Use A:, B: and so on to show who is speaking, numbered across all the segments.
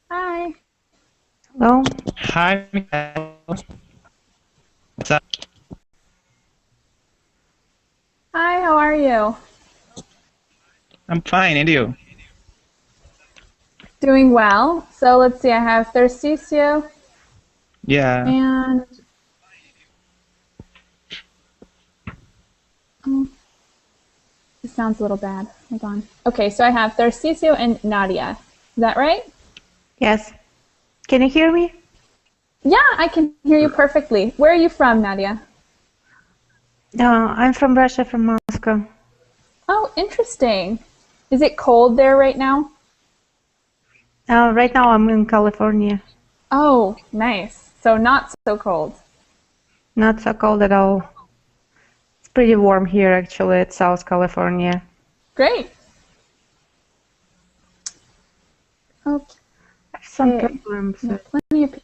A: Hi.
B: Hello.
C: Hi, Michaela. What's up?
A: Hi, how are you?
C: I'm fine, and you?
A: Doing well. So let's see, I have Thersicio
C: Yeah.
A: and it sounds a little bad. Hold on. Okay, so I have Thersicio and Nadia. Is that right?
B: Yes. Can you hear me?
A: Yeah, I can hear you perfectly. Where are you from, Nadia?
B: I'm from Russia, from Moscow.
A: Oh, interesting. Is it cold there right now?
B: Right now I'm in California.
A: Oh, nice. So not so cold.
B: Not so cold at all. It's pretty warm here, actually, at South California.
A: Great. Okay.
B: I have some problems.
A: Yeah, plenty of people.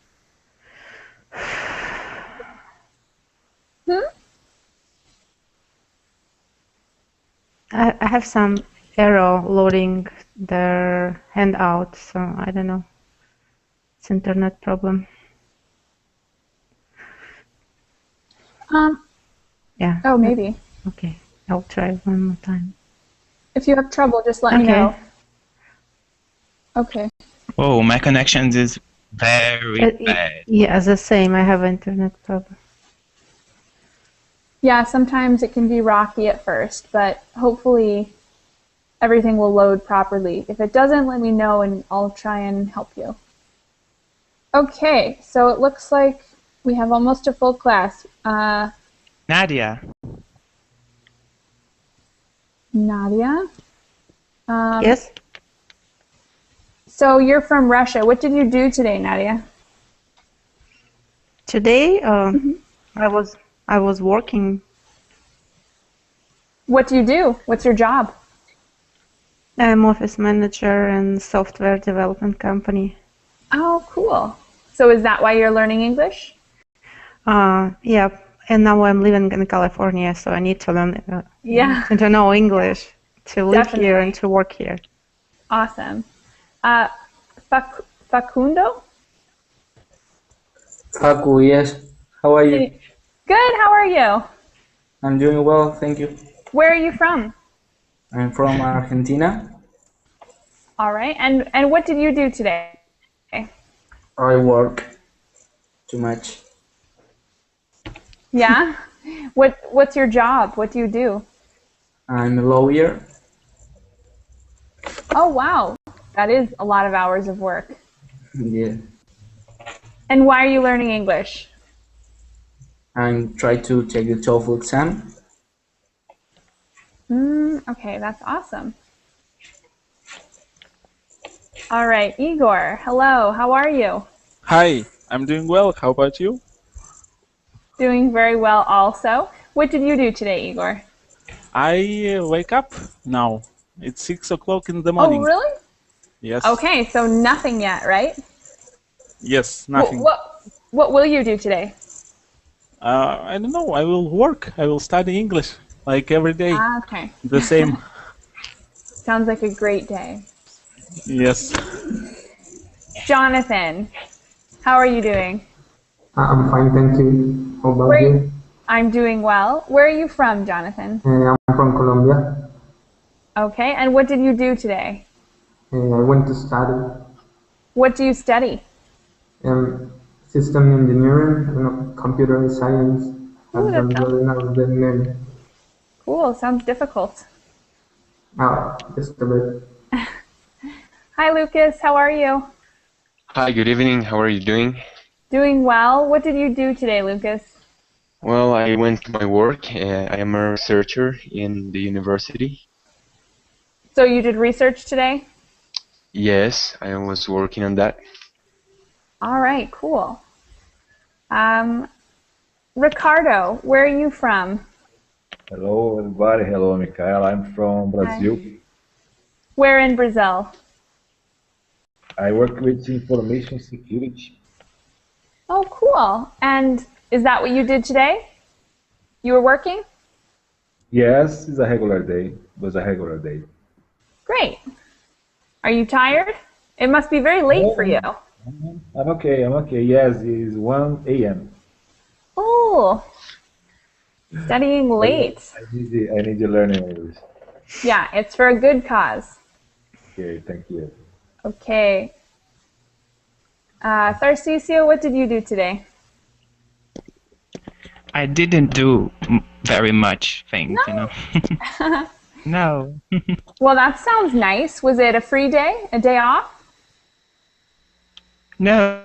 B: I have some error loading their handout, so I don't know. It's internet problem. Yeah.
A: Oh, maybe.
B: Okay. I'll try one more time.
A: If you have trouble, just let me know. Okay.
C: Oh, my connection is very bad.
B: Yeah, the same. I have internet problem.
A: Yeah, sometimes it can be rocky at first, but hopefully everything will load properly. If it doesn't, let me know and I'll try and help you. Okay, so it looks like we have almost a full class.
C: Nadia.
A: Nadia?
B: Yes?
A: So you're from Russia. What did you do today, Nadia?
B: Today, I was working.
A: What do you do? What's your job?
B: I'm office manager in software development company.
A: Oh, cool. So is that why you're learning English?
B: Yeah, and now I'm living in California, so I need to learn,
A: Yeah.
B: to know English to live
A: Definitely.
B: here and to work here.
A: Awesome. Facundo?
D: Haku, yes. How are you?
A: Good, how are you?
D: I'm doing well, thank you.
A: Where are you from?
D: I'm from Argentina.
A: All right, and what did you do today?
D: I work too much.
A: Yeah? What's your job? What do you do?
D: I'm a lawyer.
A: Oh, wow. That is a lot of hours of work.
D: Yeah.
A: And why are you learning English?
D: I'm trying to take the TOEFL exam.
A: Okay, that's awesome. All right, Igor, hello, how are you?
E: Hi, I'm doing well. How about you?
A: Doing very well also. What did you do today, Igor?
E: I wake up now. It's 6 o'clock in the
A: Oh,
E: morning.
A: really?
E: Yes.
A: Okay, so nothing yet, right?
E: Yes, nothing.
A: What will you do today?
E: I don't know. I will work. I will study English like every day.
A: Ah, okay.
E: The same.
A: Sounds like a great day.
E: Yes.
A: Jonathan, how are you doing?
F: I'm fine, thank you. How about you?
A: I'm doing well. Where are you from, Jonathan?
F: I'm from Colombia.
A: Okay, and what did you do today?
F: I went to study
A: What do you study?
F: system engineering and computer science. I
A: Ooh, that
F: don't
A: sounds
F: really know the name.
A: cool. Sounds difficult.
F: Just a bit.
A: Hi, Lucas. How are you?
G: Hi, good evening. How are you doing?
A: Doing well. What did you do today, Lucas?
G: Well, I went to my work. I am a researcher in the university.
A: So you did research today?
G: Yes, I was working on that.
A: All right, cool. Ricardo, where are you from?
H: Hello, everybody. Hello, Michaela. I'm from Brazil.
A: Hi. Where in Brazil?
H: I work with information security.
A: Oh, cool. And is that what you did today? You were working?
H: Yes, it's a regular day. It was a regular day.
A: Great. Are you tired? It must be very late for you.
H: I'm okay. I'm okay. Yes, it's 1 a.m.
A: Oh, studying late.
H: I need to learn English.
A: Yeah, it's for a good cause.
H: Okay, thank you.
A: Okay. Tharcisio, what did you do today?
C: I didn't do very much things, you know. No.
A: Well, that sounds nice. Was it a free day? A day off?
C: No,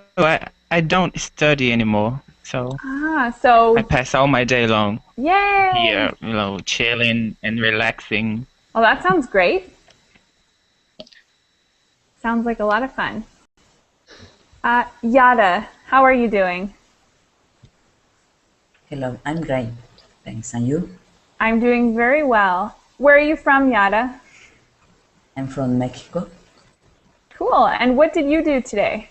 C: I don't study anymore. So
A: So
C: I pass all my day long
A: yay!
C: here, you know, chilling and relaxing.
A: Well, that sounds great. Sounds like a lot of fun. Yada, how are you doing?
I: Hello, I'm great. Thanks. And you?
A: I'm doing very well. Where are you from, Yada?
I: I'm from Mexico.
A: Cool. And what did you do today?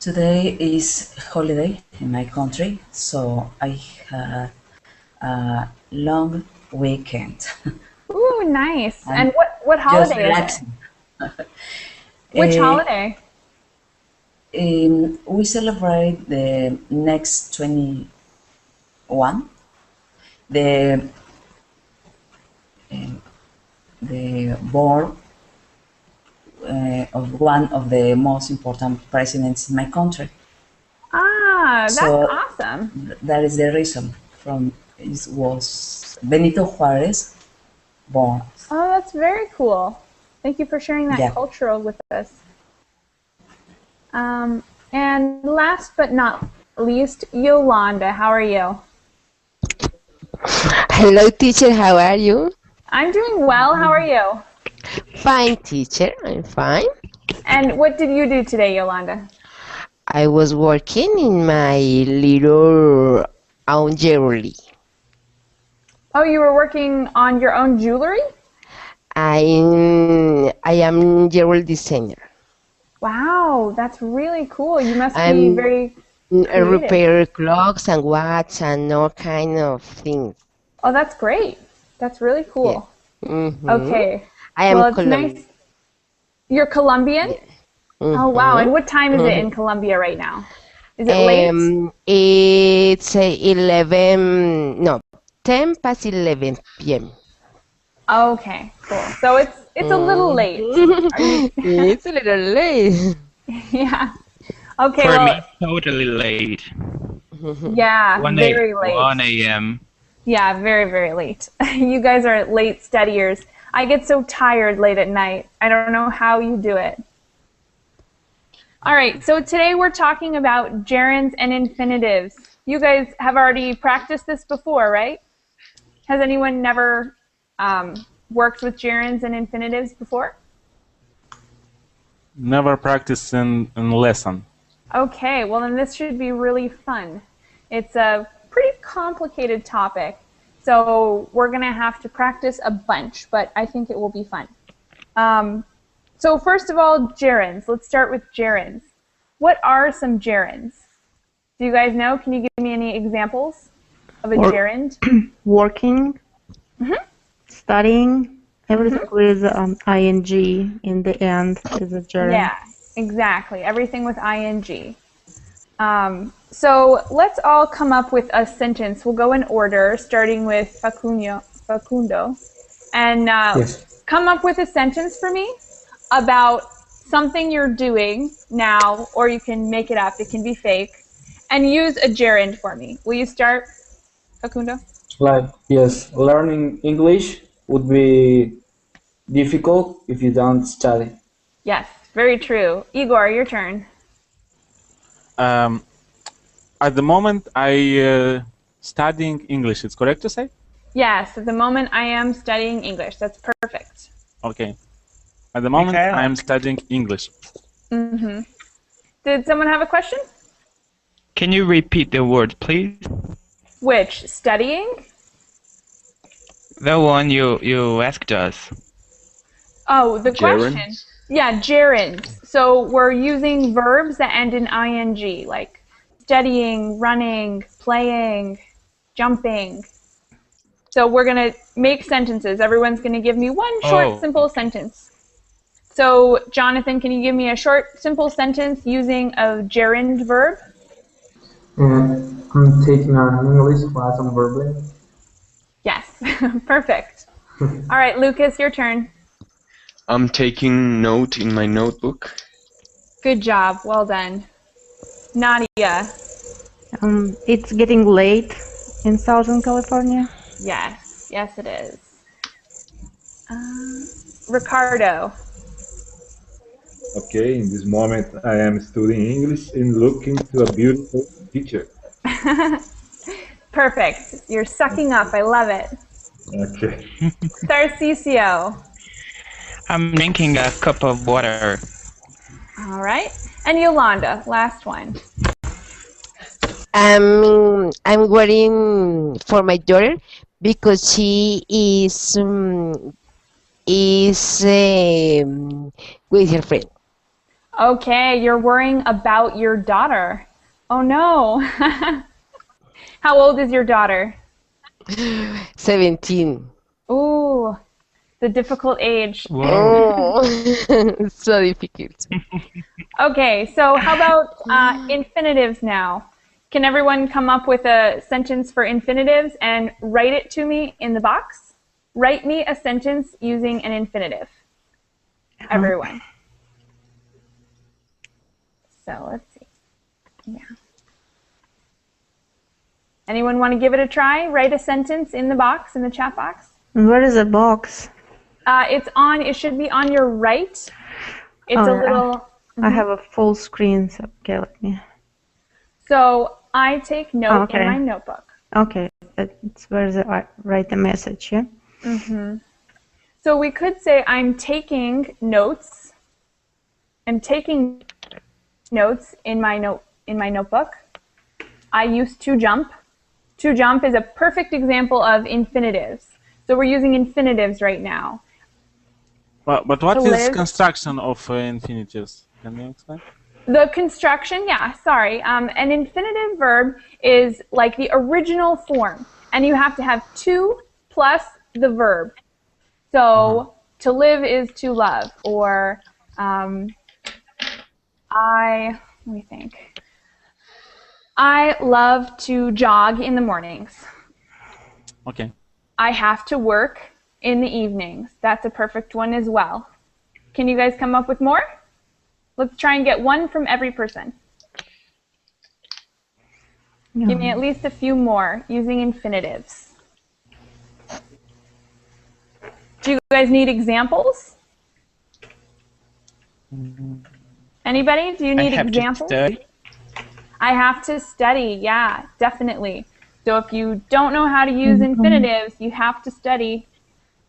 I: Today is holiday in my country, so I had a long weekend.
A: Ooh, nice.
I: I'm
A: And what
I: just
A: holiday is it?
I: relaxing.
A: Which
I: Eh,
A: holiday?
I: we celebrate the next 21, the the born of one of the most important presidents in my country.
A: That's
I: So
A: awesome.
I: that is the reason. It was Benito Juarez born.
A: Oh, that's very cool. Thank you for sharing that
I: Yeah.
A: cultural with us. And last but not least, Yolanda, how are you?
J: Hello, teacher. How are you?
A: I'm doing well. How are you?
J: Fine, teacher. I'm fine.
A: And what did you do today, Yolanda?
J: I was working in my little own jewelry.
A: Oh, you were working on your own jewelry?
J: I am jewelry designer.
A: Wow, that's really cool. You must be
J: I'm
A: very creative.
J: repair clocks and watch and all kind of things.
A: Oh, that's great. That's really cool. Okay.
J: I am
A: Well, it's
J: Colombian.
A: nice. You're Colombian? Oh, wow. And what time is it in
J: Mhm.
A: Colombia right now? Is it late?
J: It's 11, no, 10 past 11 p.m.
A: Okay, cool. So it's a little late. Are you?
J: It's a little late.
A: Yeah. Okay,
C: For me,
A: well,
C: totally late.
A: yeah,
C: 1
A: very late.
C: 1 a.m.
A: Yeah, very, very late. You guys are late studiers. I get so tired late at night. I don't know how you do it. All right, so today we're talking about gerunds and infinitives. You guys have already practiced this before, right? Has anyone never worked with gerunds and infinitives before?
E: Never practiced in lesson.
A: Okay, well then this should be really fun. It's a pretty complicated topic, so we're going to have to practice a bunch, but I think it will be fun. So first of all, gerunds. Let's start with gerunds. What are some gerunds? Do you guys know? Can you give me any examples of a gerund?
B: Working, studying, everything with ing in the end is a gerund.
A: Yeah, exactly. Everything with ing. So let's all come up with a sentence. We'll go in order, starting with Facundo, and
D: Yes.
A: come up with a sentence for me about something you're doing now, or you can make it up. It can be fake, and use a gerund for me. Will you start, Facundo?
D: Like, yes, learning English would be difficult if you don't study.
A: Yes, very true. Igor, your turn.
E: At the moment, I studying English. It's correct to say?
A: Yes, at the moment I am studying English. That's perfect.
E: Okay. At the moment,
C: Michaela?
E: I am studying English.
A: Did someone have a question?
C: Can you repeat the word, please?
A: Which? Studying?
C: The one you asked us.
A: Oh, the question.
G: Gerunds?
A: Yeah, gerunds. So we're using verbs that end in ing, like studying, running, playing, jumping. So we're going to make sentences. Everyone's going to give me one short, simple sentence. So, Jonathan, can you give me a short, simple sentence using a gerund verb?
F: I'm taking an English class on Berkeley.
A: Yes, perfect. All right, Lucas, your turn.
G: I'm taking note in my notebook.
A: Good job. Well done. Nadia.
B: It's getting late in Southern California.
A: Yes, yes it is. Ricardo.
H: Okay, in this moment I am studying English and looking to a beautiful teacher.
A: Perfect. You're sucking up. I love it.
H: Okay.
A: Tarcisio.
C: I'm drinking a cup of water.
A: All right. And Yolanda, last one.
J: I'm waiting for my daughter because she is with her friend.
A: Okay, you're worrying about your daughter. Oh no. How old is your daughter?
J: 17.
A: Ooh, the difficult age.
J: Oh, so difficult.
A: Okay, so how about infinitives now? Can everyone come up with a sentence for infinitives and write it to me in the box? Write me a sentence using an infinitive. Everyone. So let's see. Yeah. Anyone want to give it a try? Write a sentence in the box, in the chat box.
B: Where is the box?
A: It should be on your right. It's a little...
B: I have a full screen, so okay, let me...
A: So I take note in my notebook.
B: Okay, that's where I write the message, yeah?
A: So we could say I'm taking notes. I'm taking notes in my notebook. I use to jump. To jump is a perfect example of infinitives. So we're using infinitives right now.
E: But what
A: To
E: is
A: live.
E: construction of infinitives? Can you explain?
A: The construction, yeah, sorry. An infinitive verb is like the original form, and you have to have to plus the verb. So to live is to love, or let me think. I love to jog in the mornings.
E: Okay.
A: I have to work in the evenings. That's a perfect one as well. Can you guys come up with more? Let's try and get one from every person. Give me at least a few more using infinitives. Do you guys need examples? Anybody? Do you need examples? I have to study. Yeah, definitely. So if you don't know how to use infinitives, you have to study.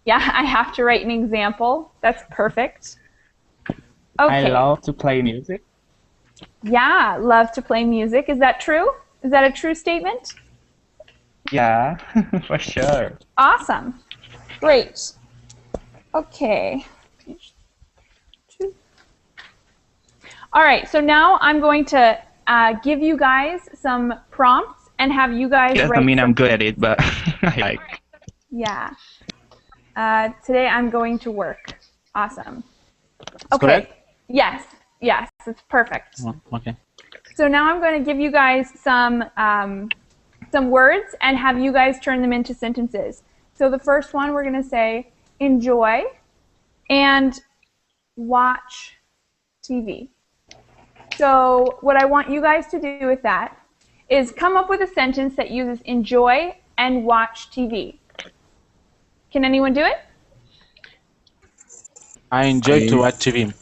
A: Yeah, I have to write an example. That's perfect. Okay.
C: I love to play music.
A: Yeah, love to play music. Is that true? Is that a true statement?
C: Yeah, for sure.
A: Awesome. Great. Okay. All right, so now I'm going to give you guys some prompts and have you guys
C: It doesn't
A: write
C: mean
A: some...
C: I'm good at it, but I like.
A: Yeah. Today I'm going to work. Awesome.
E: It's correct?
A: Yes. Yes, it's perfect.
E: Oh, okay.
A: So now I'm going to give you guys some words and have you guys turn them into sentences. So the first one we're going to say enjoy and watch TV. So what I want you guys to do with that is come up with a sentence that uses enjoy and watch TV. Can anyone do it?
E: I enjoy to watch TV.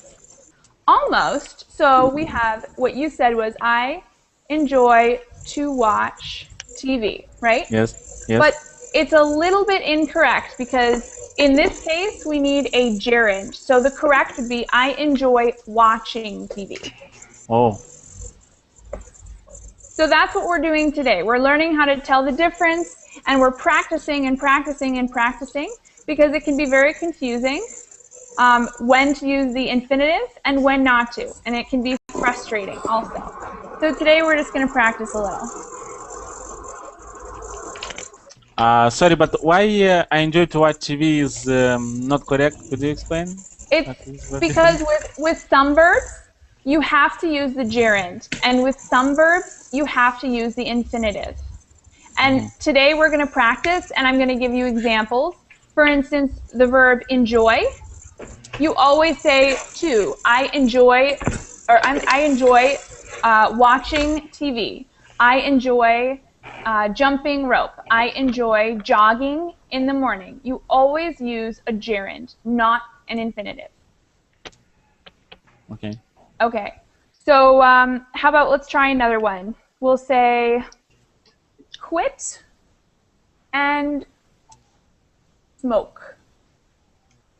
A: Almost. So we have what you said was I enjoy to watch TV, right?
E: Yes. Yes.
A: But it's a little bit incorrect because in this case we need a gerund. So the correct would be I enjoy watching TV.
E: Oh.
A: So that's what we're doing today. We're learning how to tell the difference and we're practicing and practicing and practicing because it can be very confusing when to use the infinitive and when not to. And it can be frustrating also. So today we're just going to practice a little.
E: Sorry, but why I enjoy to watch TV is not correct? Could you explain?
A: It's because with some verbs, you have to use the gerund. And with some verbs, you have to use the infinitive. And today we're going to practice, and I'm going to give you examples. For instance, the verb enjoy. You always say to. I enjoy watching TV. I enjoy jumping rope. I enjoy jogging in the morning. You always use a gerund, not an infinitive.
E: Okay.
A: Okay. So how about let's try another one. We'll say quit and smoke.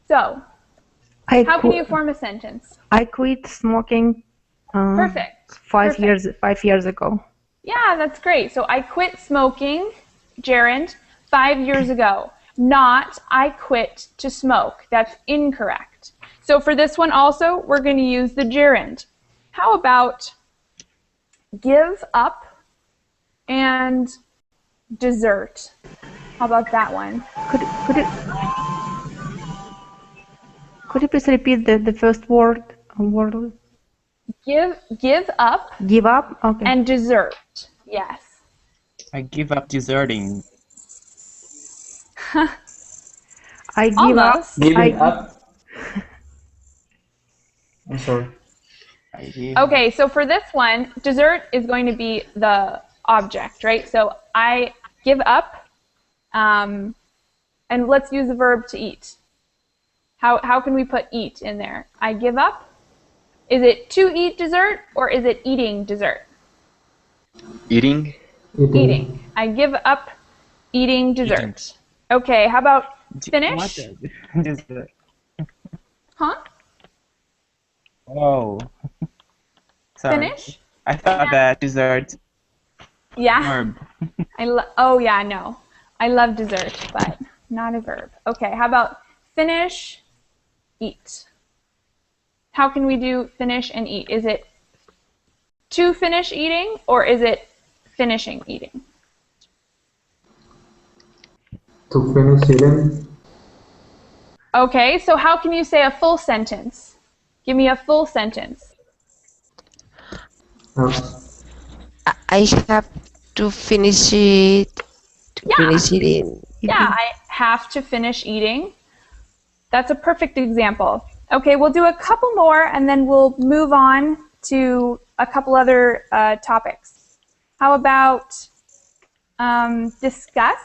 A: So how can you form a sentence?
B: I quit smoking.
A: Perfect.
B: 5 years ago.
A: Yeah, that's great. So I quit smoking, gerund, 5 years ago. Not I quit to smoke. That's incorrect. So for this one also, we're going to use the gerund. How about give up and dessert? How about that one?
B: Could you please repeat the first word?
A: Give up.
B: Give up? Okay.
A: And dessert. Yes.
C: I give up deserting.
B: I give
A: Almost.
B: up.
D: Giving up. I'm sorry.
A: Okay, so for this one, dessert is going to be the object, right? So I give up, and let's use the verb to eat. How can we put eat in there? I give up. Is it to eat dessert or is it eating dessert?
G: Eating.
A: Eating. I give up eating dessert. Okay, how about finish?
C: Dessert.
A: Huh?
C: Oh. Sorry.
A: Finish?
C: I thought that dessert.
A: Yeah.
C: Verb.
A: Oh yeah, no. I love dessert, but not a verb. Okay, how about finish, eat? How can we do finish and eat? Is it to finish eating or is it finishing eating?
F: To finish eating.
A: Okay, so how can you say a full sentence? Give me a full sentence.
J: I have to finish it. Finish eating.
A: Yeah, I have to finish eating. That's a perfect example. Okay, we'll do a couple more and then we'll move on to a couple other topics. How about discuss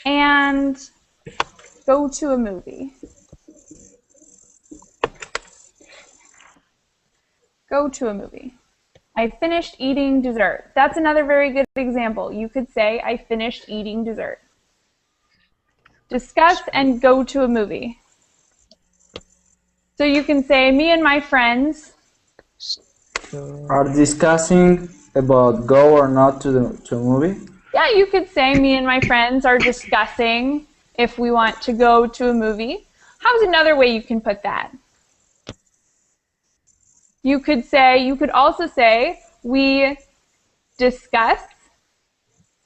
A: and go to a movie. Go to a movie. I finished eating dessert. That's another very good example. You could say, I finished eating dessert. Discuss and go to a movie. So you can say, me and my friends
D: are discussing about go or not to a movie?
A: Yeah, you could say me and my friends are discussing if we want to go to a movie. How's another way you can put that? You could also say we discuss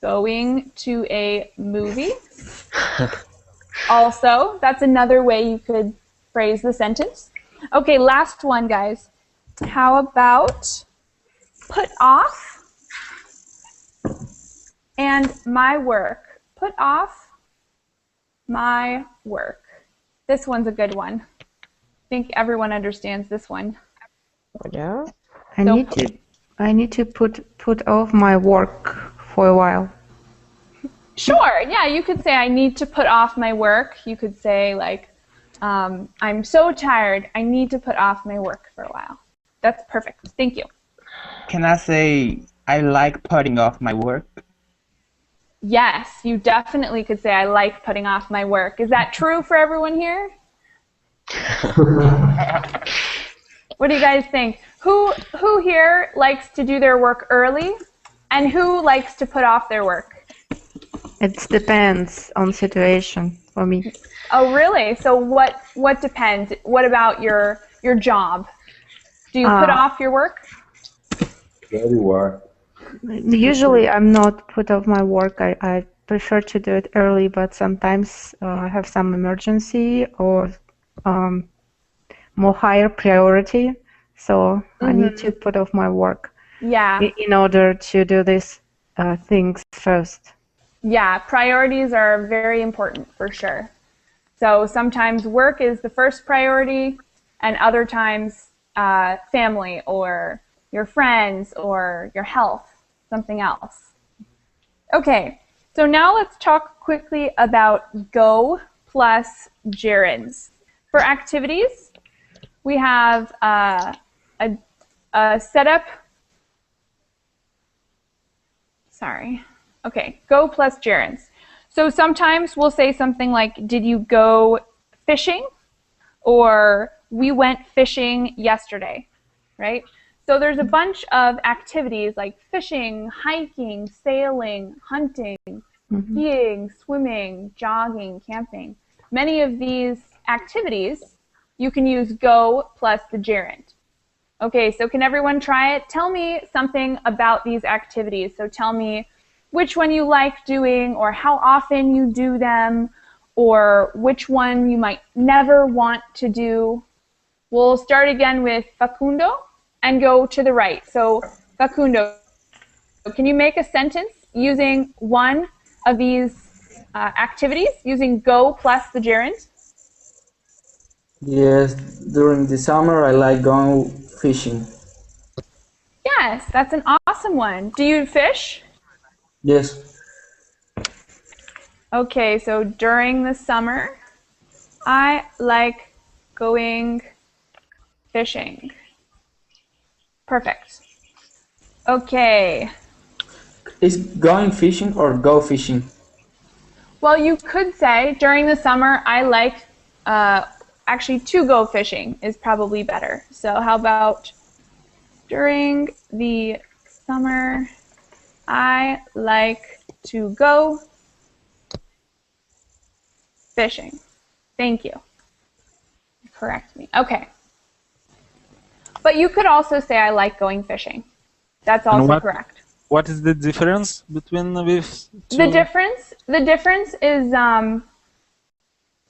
A: going to a movie. Also, that's another way you could phrase the sentence. Okay, last one, guys. How about put off and my work? Put off my work. This one's a good one. I think everyone understands this one.
J: Yeah.
B: I need to put off my work for a while.
A: Sure, yeah, you could say I need to put off my work. You could say like, I'm so tired, I need to put off my work for a while. That's perfect, thank you.
C: Can I say I like putting off my work?
A: Yes, you definitely could say I like putting off my work. Is that true for everyone here? What do you guys think? Who here likes to do their work early, and who likes to put off their work?
B: It depends on situation for me.
A: Oh, really? So what depends? What about your job? Do you put off your work?
H: Very well.
B: Usually I'm not put off my work. I prefer to do it early, but sometimes I have some emergency or more higher priority, so I need to put off my work.
A: Yeah.
B: In order to do these things first.
A: Yeah, priorities are very important for sure. So sometimes work is the first priority, and other times family or your friends or your health, something else. Okay, so now let's talk quickly about go plus gerunds. For activities, we have a setup. Sorry. Okay, go plus gerunds. So sometimes we'll say something like, did you go fishing? Or we went fishing yesterday, right? So there's a bunch of activities like fishing, hiking, sailing, hunting, skiing, swimming, jogging, camping. Many of these activities, you can use go plus the gerund. Okay, so can everyone try it? Tell me something about these activities. So tell me which one you like doing, or how often you do them, or which one you might never want to do. We'll start again with Facundo and go to the right. So Facundo, can you make a sentence using one of these activities, using go plus the gerund?
D: Yes, during the summer I like going fishing.
A: Yes, that's an awesome one. Do you fish?
D: Yes.
A: Okay, so during the summer, I like going fishing. Perfect. Okay.
D: Is going fishing or go fishing?
A: Well, you could say during the summer, I like, actually to go fishing is probably better. So how about during the summer, I like to go fishing. Thank you. Correct me. Okay. But you could also say I like going fishing. That's also correct.
E: What is the difference between these two?
A: The difference is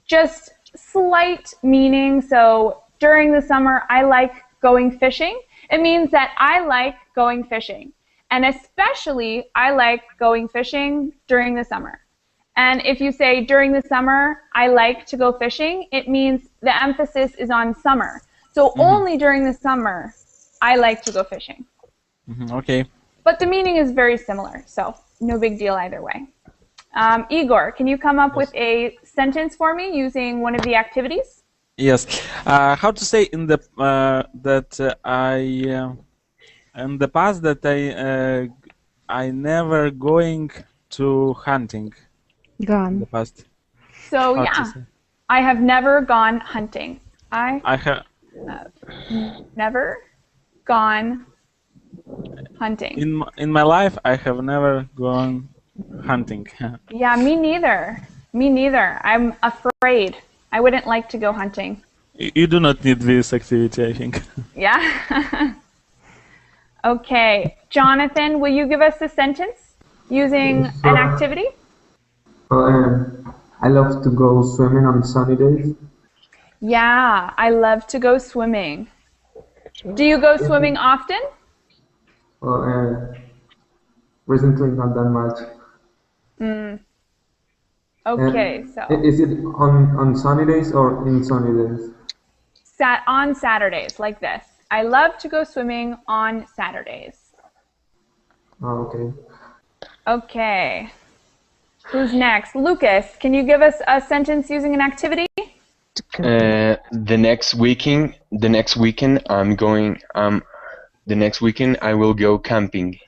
A: just slight meaning. So during the summer, I like going fishing. It means that I like going fishing. And especially, I like going fishing during the summer. And if you say during the summer, I like to go fishing, it means the emphasis is on summer. So only during the summer, I like to go fishing.
E: Okay.
A: But the meaning is very similar, so no big deal either way. Igor, can you come up with a sentence for me using one of the activities?
E: Yes. How to say in the in the past that I never going to hunting.
B: Gone.
E: In the past.
A: So yeah, I have never gone hunting. I
E: have
A: never gone Hunting.
E: In my life, I have never gone hunting.
A: Yeah, me neither. Me neither. I'm afraid. I wouldn't like to go hunting.
E: You do not need this activity, I think.
A: Yeah? Okay. Jonathan, will you give us a sentence using an activity?
F: I love to go swimming on sunny days.
A: Yeah, I love to go swimming. Do you go swimming often?
F: Well, recently not that much.
A: Okay, so
F: Is it on sunny days or in sunny days?
A: on Saturdays, like this. I love to go swimming on Saturdays.
F: Oh, okay.
A: Okay. Who's next? Lucas, can you give us a sentence using an activity?
G: The next weekend, I will go camping.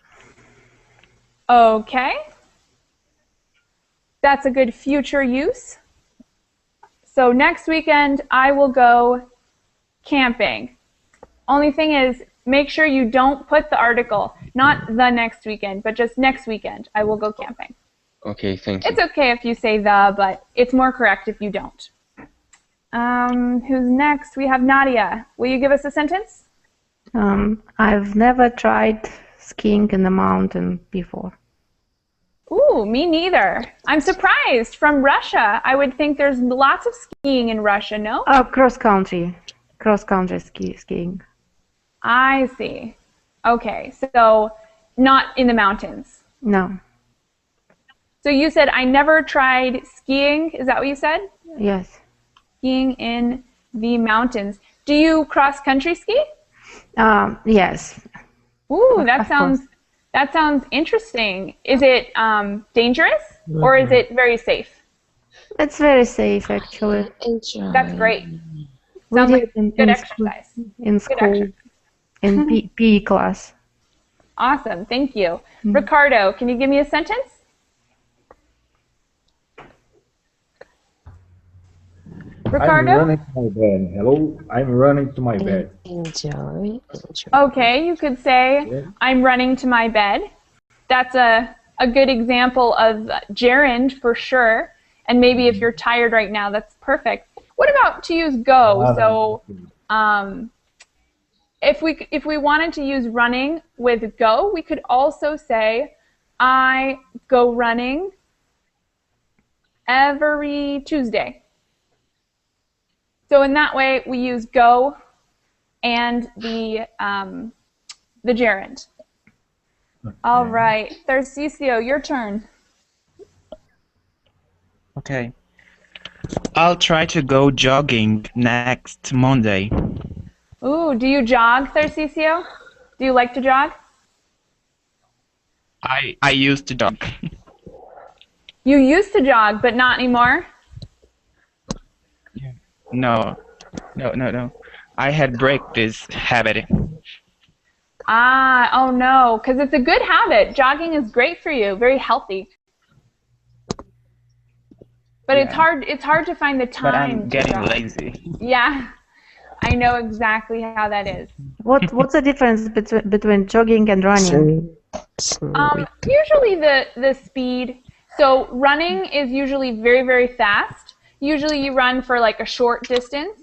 A: Okay. That's a good future use. So next weekend, I will go camping. Only thing is, make sure you don't put the article, not the next weekend, but just next weekend, I will go camping.
G: Okay, thank you.
A: It's okay if you say the, but it's more correct if you don't. Who's next? We have Nadia. Will you give us a sentence?
B: I've never tried skiing in the mountain before.
A: Ooh, me neither. I'm surprised. From Russia, I would think there's lots of skiing in Russia, no?
B: Cross country skiing.
A: I see. Okay, so not in the mountains.
B: No.
A: So you said, I never tried skiing. Is that what you said?
B: Yes.
A: Skiing in the mountains. Do you cross-country ski?
B: Yes.
A: Ooh, that sounds interesting. Is it dangerous or is it very safe?
B: It's very safe, actually.
A: That's great.
B: We
A: Sounds
B: did
A: like
B: in
A: good
B: school,
A: exercise.
B: in school, in PE class.
A: Awesome, thank you. Ricardo, can you give me a sentence? Ricardo?
H: I'm running to my bed. Hello, I'm running to my bed.
J: Enjoy.
A: Okay, you could say, I'm running to my bed. That's a good example of gerund for sure. And maybe if you're tired right now, that's perfect. What about to use go? So if we wanted to use running with go, we could also say, I go running every Tuesday. So in that way, we use go and the gerund. Okay. All right, Tharcisio, your turn.
C: Okay. I'll try to go jogging next Monday.
A: Ooh, do you jog, Tharcisio? Do you like to jog?
C: I used to jog.
A: You used to jog, but not anymore?
C: No. I had break this habit.
A: Ah, oh no, because it's a good habit. Jogging is great for you, very healthy. But yeah. It's hard to find the time.
C: But I'm getting lazy.
A: Yeah, I know exactly how that is.
B: What's the difference between jogging and running?
A: Usually the speed. So running is usually very, very fast. Usually you run for like a short distance.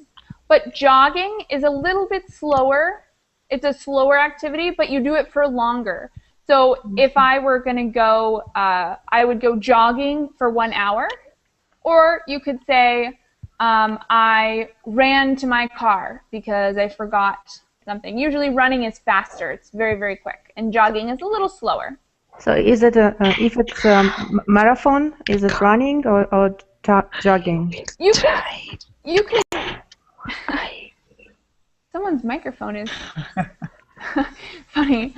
A: But jogging is a little bit slower. It's a slower activity, but you do it for longer. So if I were going to go, I would go jogging for 1 hour. Or you could say, I ran to my car because I forgot something. Usually running is faster. It's very, very quick. And jogging is a little slower.
B: So is it if it's marathon, is it running or jogging?
A: You can someone's microphone is funny.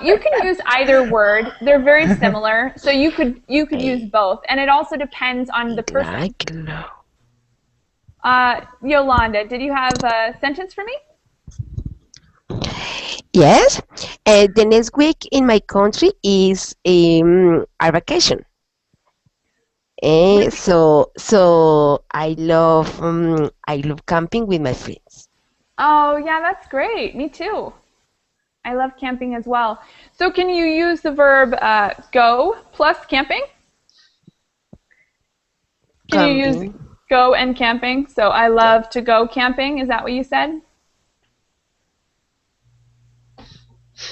A: You can use either word. They're very similar. So you could use both. And it also depends on the person. Yolanda, did you have a sentence for me?
J: Yes. The next week in my country is our vacation. So I love camping with my friends.
A: Oh yeah, that's great. Me too. I love camping as well. So can you use the verb go plus camping? Can you use
J: Camping.
A: go and camping? So I love to go camping. Is that what you said?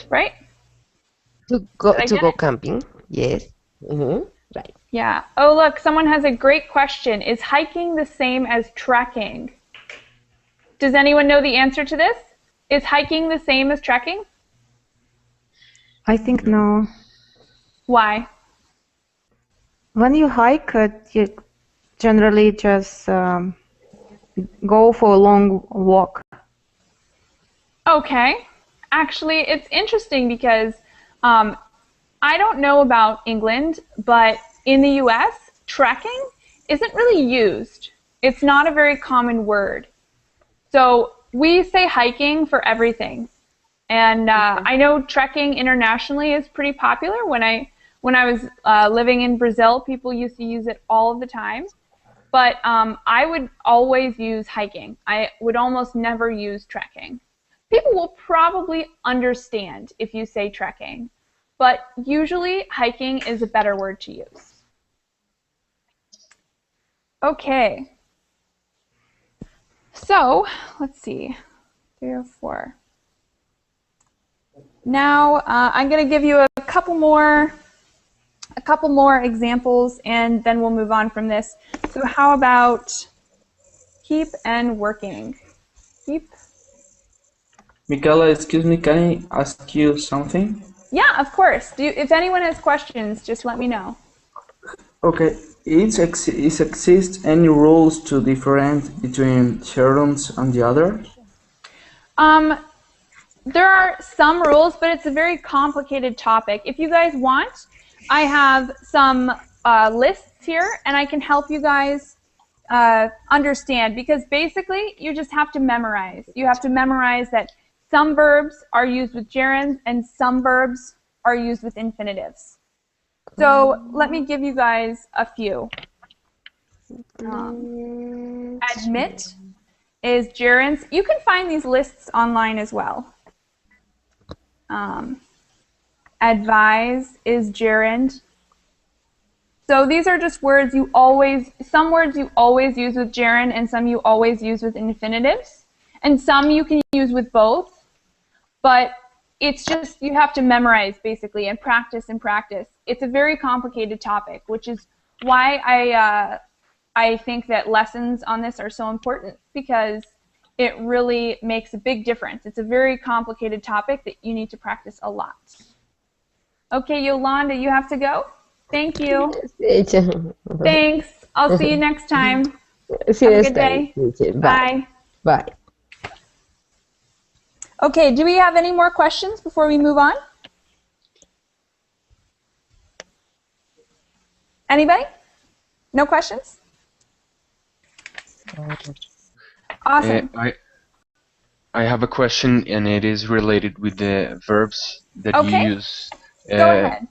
A: Right?
J: To go
A: Did I get it?
J: camping. Yes. Right.
A: Yeah. Oh, look, someone has a great question. Is hiking the same as trekking? Does anyone know the answer to this? Is hiking the same as trekking?
B: I think no.
A: Why?
B: When you hike, you generally just go for a long walk.
A: Okay. Actually, it's interesting because I don't know about England, but in the US, trekking isn't really used. It's not a very common word. So we say hiking for everything. And I know trekking internationally is pretty popular. When I was living in Brazil, people used to use it all of the time. But I would always use hiking. I would almost never use trekking. People will probably understand if you say trekking, but usually hiking is a better word to use. Okay. So let's see, 3 or 4. Now I'm going to give you a couple more examples, and then we'll move on from this. So how about keep and working? Keep.
D: Michaela, excuse me, can I ask you something?
A: Yeah, of course. If anyone has questions, just let me know.
D: Okay, is exist any rules to different between gerunds and the others?
A: There are some rules, but it's a very complicated topic. If you guys want, I have some lists here, and I can help you guys understand, because basically you just have to memorize. You have to memorize that some verbs are used with gerunds and some verbs are used with infinitives. So let me give you guys a few. Admit is gerunds. You can find these lists online as well. Advise is gerund. So these are just words some words you always use with gerund and some you always use with infinitives. And some you can use with both. But it's just, you have to memorize basically and practice and practice. It's a very complicated topic, which is why I think that lessons on this are so important, because it really makes a big difference. It's a very complicated topic that you need to practice a lot. Okay, Yolanda, you have to go? Thank you. Thanks. I'll see you next time.
J: See you
A: Have a
J: next
A: good day.
J: time. Bye. Bye.
A: Okay, do we have any more questions before we move on? Anybody? No questions? Awesome.
G: I have a question, and it is related with the verbs that you use.
A: Go ahead.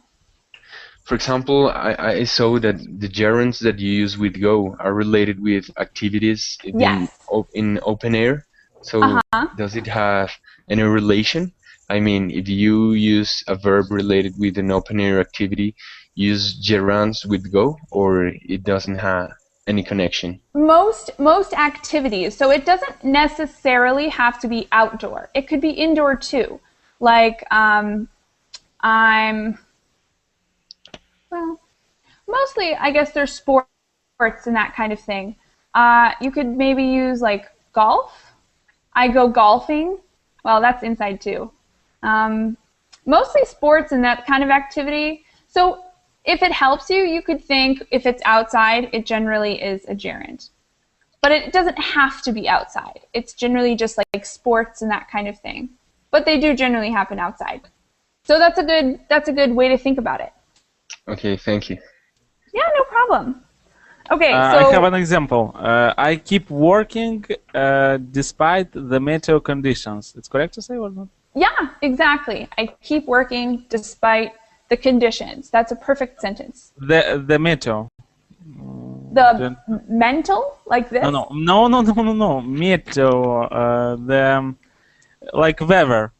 G: For example, I saw that the gerunds that you use with go are related with activities in open air. So does it have any relation? I mean, if you use a verb related with an open air activity, use gerunds with go, or it doesn't have any connection?
A: Most activities, so it doesn't necessarily have to be outdoor. It could be indoor too. Like mostly I guess there's sports and that kind of thing. You could maybe use like golf. I go golfing. Well, that's inside too. Mostly sports and that kind of activity. So if it helps you, you could think if it's outside, it generally is a gerund. But it doesn't have to be outside. It's generally just like sports and that kind of thing. But they do generally happen outside. So that's a good way to think about it.
G: Okay, thank you.
A: Yeah, no problem. Okay, so
E: I have an example. I keep working despite the meteo conditions. It's correct to say or not?
A: Yeah, exactly. I keep working despite the conditions. That's a perfect sentence.
E: The meteo.
A: The mental, like this?
E: No. Meteo. The like weather.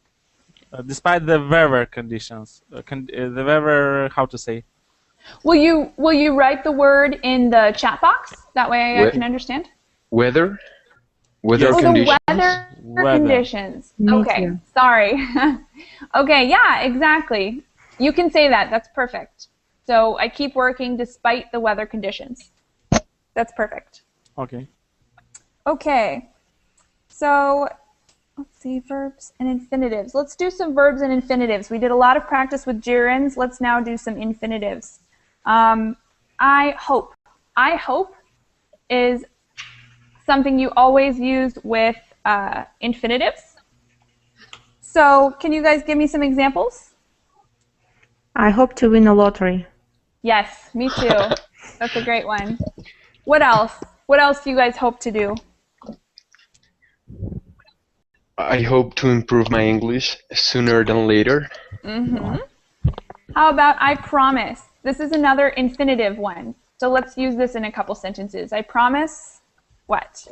E: despite the weather conditions. The weather, how to say?
A: Will you write the word in the chat box? That way I
G: We-
A: can understand.
G: Weather
E: Yes.
A: Oh,
G: conditions.
A: the weather conditions.
B: Me
A: Okay,
B: too.
A: sorry. Okay, yeah, exactly. You can say that. That's perfect. So I keep working despite the weather conditions. That's perfect.
E: Okay.
A: Okay, so let's see, verbs and infinitives. Let's do some verbs and infinitives. We did a lot of practice with gerunds. Let's now do some infinitives. I hope. I hope is something you always use with infinitives. So can you guys give me some examples?
B: I hope to win a lottery.
A: Yes, me too. That's a great one. What else? What else do you guys hope to do?
G: I hope to improve my English sooner than later.
A: How about I promise? This is another infinitive one. So let's use this in a couple sentences. I promise what?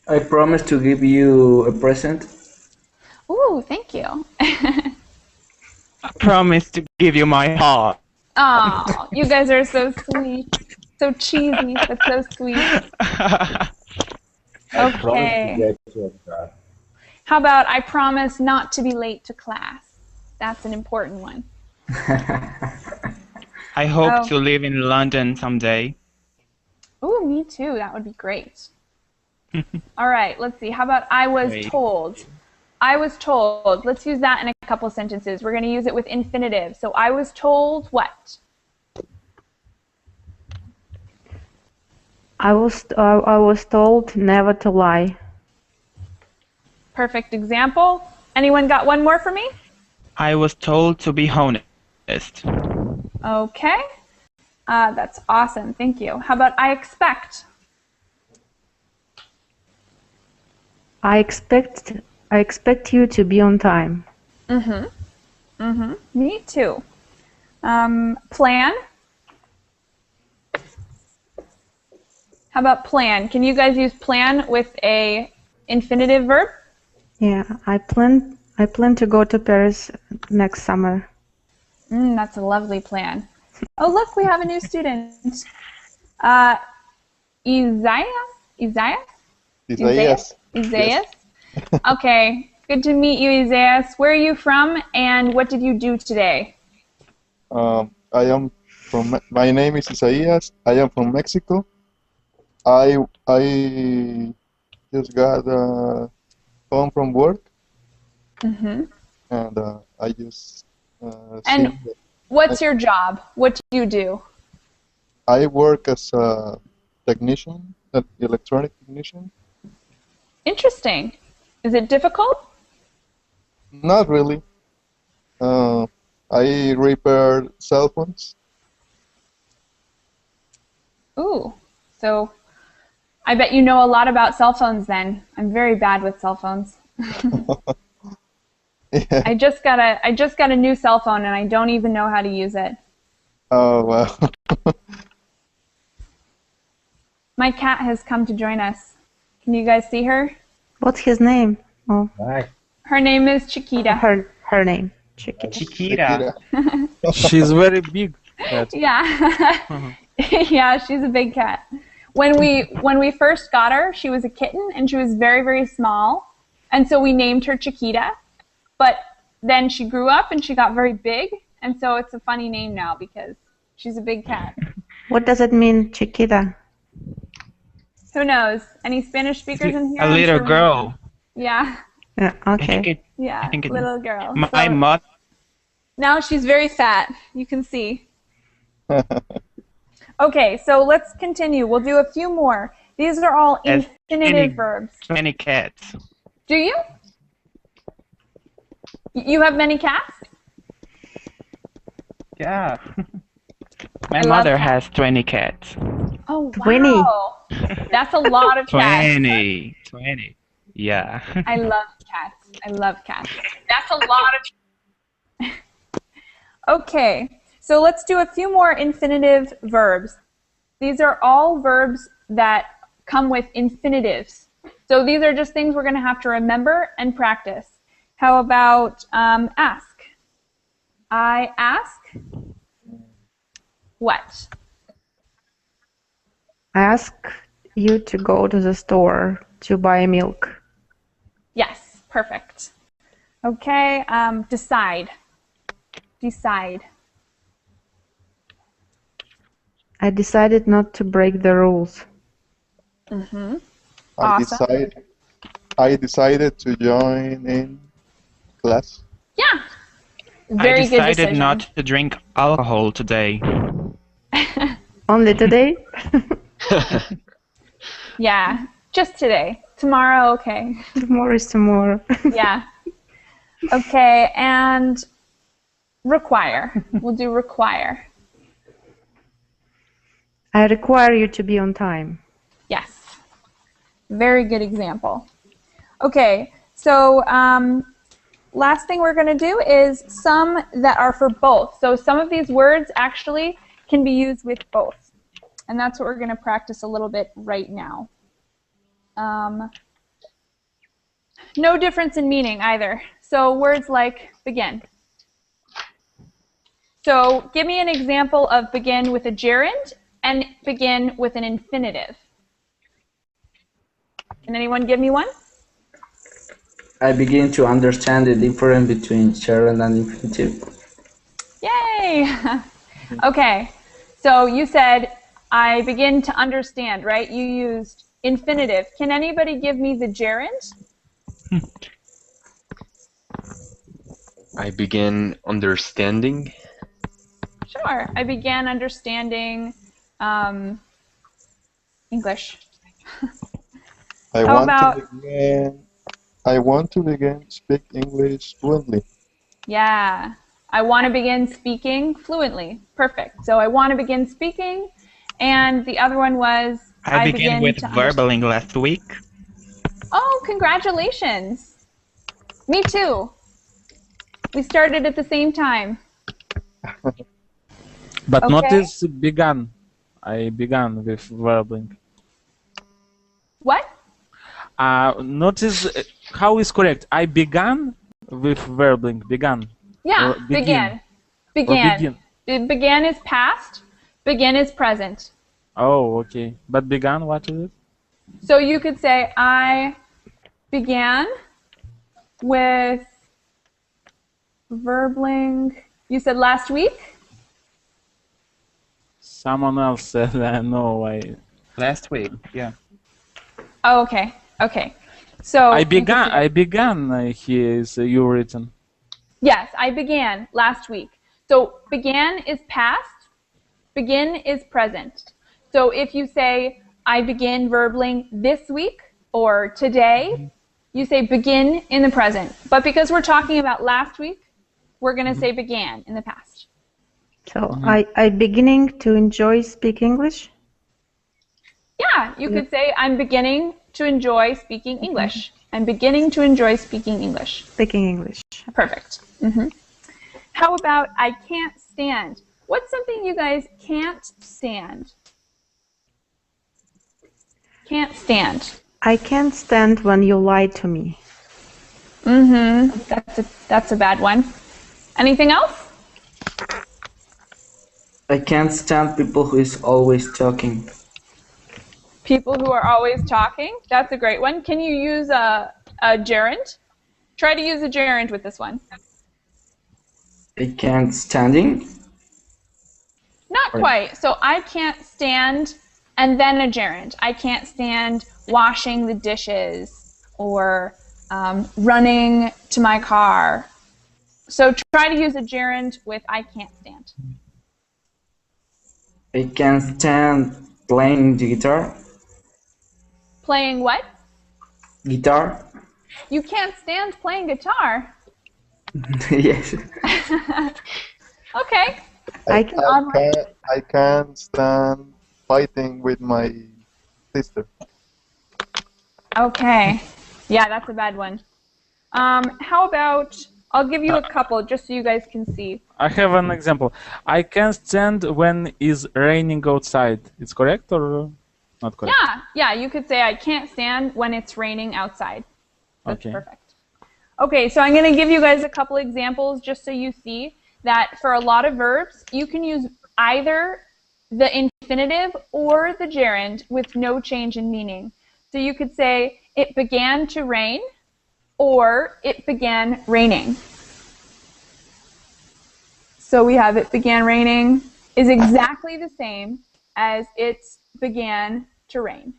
D: I promise to give you a present.
A: Ooh, thank you.
C: I promise to give you my heart.
A: Oh, you guys are so sweet. So cheesy, but so sweet.
H: I promise to
A: Okay.
H: get you a car.
A: How about I promise not to be late to class? That's an important one.
C: I hope
A: Oh.
C: to live in London someday.
A: Ooh, me too. That would be great. All right, let's see. How about I was
C: Great.
A: told? I was told. Let's use that in a couple sentences. We're going to use it with infinitive. So I was told what?
B: I was told never to lie.
A: Perfect example. Anyone got one more for me?
C: I was told to be honest.
A: Okay. That's awesome. Thank you. How about I expect?
B: I expect you to be on time.
A: Me too. Plan? How about plan? Can you guys use plan with a infinitive verb?
B: Yeah, I plan to go to Paris next summer.
A: That's a lovely plan. Oh, look, we have a new student. Isaiah? Isaiah? Okay, good to meet you, Isaiah. Where are you from and what did you do today?
K: I am from. My name is Isaías. I am from Mexico. I just got home from work, and I just
A: And
K: see that
A: what's your job? What do you do?
K: I work as a technician, an electronic technician.
A: Interesting. Is it difficult?
K: Not really. I repair cell phones.
A: Ooh, so I bet you know a lot about cell phones then. I'm very bad with cell phones.
K: Yeah.
A: I just got a new cell phone and I don't even know how to use it.
K: Oh wow.
A: My cat has come to join us. Can you guys see her?
B: What's his name? Oh,
H: Nice.
A: Her name is Chiquita.
B: her name. Chiquita.
C: Chiquita.
E: She's very big. Cat.
A: Yeah. Yeah, she's a big cat. When we first got her, she was a kitten and she was very, very small. And so we named her Chiquita. But then she grew up and she got very big. And so it's a funny name now because she's a big cat.
B: What does it mean, Chiquita?
A: Who knows? Any Spanish speakers in here?
C: A
A: I'm
C: little
A: sure we-
C: girl.
A: Yeah.
B: Yeah,
C: I think
B: okay.
C: it.
A: Yeah,
C: I think it.
A: little girl.
C: My
A: So
C: mother.
A: now she's very fat. You can see. Okay, so let's continue. We'll do a few more. These are all
C: Has
A: infinitive verbs.
C: 20 cats.
A: Do you? You have many cats?
C: Yeah. My
A: I love
C: mother
A: cats.
C: has 20 cats.
A: Oh,
B: 20.
A: wow. That's a lot of cats.
C: 20. Yeah.
A: I love cats. I love cats. That's a lot of. Okay, so let's do a few more infinitive verbs. These are all verbs that come with infinitives. So these are just things we're going to have to remember and practice. How about ask? I ask what?
B: I ask you to go to the store to buy milk.
A: Yes, perfect. Okay, decide. Decide.
B: I decided not to break the rules.
A: Awesome.
K: I decided to join in class.
A: Yeah. Very
C: I
A: good
C: decided
A: decision.
C: not to drink alcohol today.
B: Only today?
A: Yeah, just today. Tomorrow, okay.
B: Tomorrow is tomorrow.
A: Yeah. Okay, and require. We'll do require.
B: I require you to be on time.
A: Yes. Very good example. Okay, so last thing we're going to do is some that are for both. So some of these words actually can be used with both. And that's what we're going to practice a little bit right now. No difference in meaning either. So words like begin. So give me an example of begin with a gerund and begin with an infinitive. Can anyone give me one?
D: I begin to understand the difference between gerund and infinitive.
A: Yay! Okay, so you said, I begin to understand, right? You used infinitive. Can anybody give me the gerund?
G: I begin understanding.
A: Sure, I began understanding English.
K: I want to begin speak English fluently.
A: Yeah, I want to begin speaking fluently. Perfect. So I want to begin speaking, and the other one was
C: I began with
A: to
C: verbaling last week.
A: Oh, congratulations. Me too. We started at the same time.
E: But
A: Okay.
E: notice began. I began with verbaling.
A: What?
E: Notice how is correct. I began with verbaling. Began.
A: Yeah,
E: Or begin.
A: Began. Began is past. Begin is present.
E: Oh, okay. But began, what is it?
A: So you could say, I began with verbaling. You said last week?
E: Someone else said that. No,
C: Last week, yeah.
A: Oh, okay. Okay. So
E: I began. Here is you written.
A: Yes, I began last week. So began is past. Begin is present. So if you say I begin verbaling this week or today, you say begin in the present. But because we're talking about last week, we're going to say began in the past.
B: So I beginning to enjoy speak English?
A: Yeah, you could say I'm beginning to enjoy speaking English. I'm beginning to enjoy speaking English.
B: Speaking English.
A: Perfect. How about I can't stand? What's something you guys can't stand? Can't stand.
B: I can't stand when you lie to me.
A: That's a bad one. Anything else?
D: I can't stand people who is always talking.
A: People who are always talking. That's a great one. Can you use a gerund? Try to use a gerund with this one.
D: I can't standing.
A: Not quite. So I can't stand and then a gerund. I can't stand washing the dishes or running to my car. So try to use a gerund with I can't stand.
D: I can't stand playing the guitar.
A: Playing what?
D: Guitar?
A: You can't stand playing guitar.
D: Yes.
A: Okay.
K: I can't stand fighting with my sister.
A: Okay. Yeah, that's a bad one. How about, I'll give you a couple just so you guys can see.
E: I have an example. I can't stand when it's raining outside. It's correct or? not correct.
A: Yeah, you could say I can't stand when it's raining outside. That's
E: Okay.
A: perfect. Okay, so I'm going to give you guys a couple examples just so you see that for a lot of verbs, you can use either the infinitive or the gerund with no change in meaning. So you could say, it began to rain, or it began raining. So we have it began raining is exactly the same as it began to rain.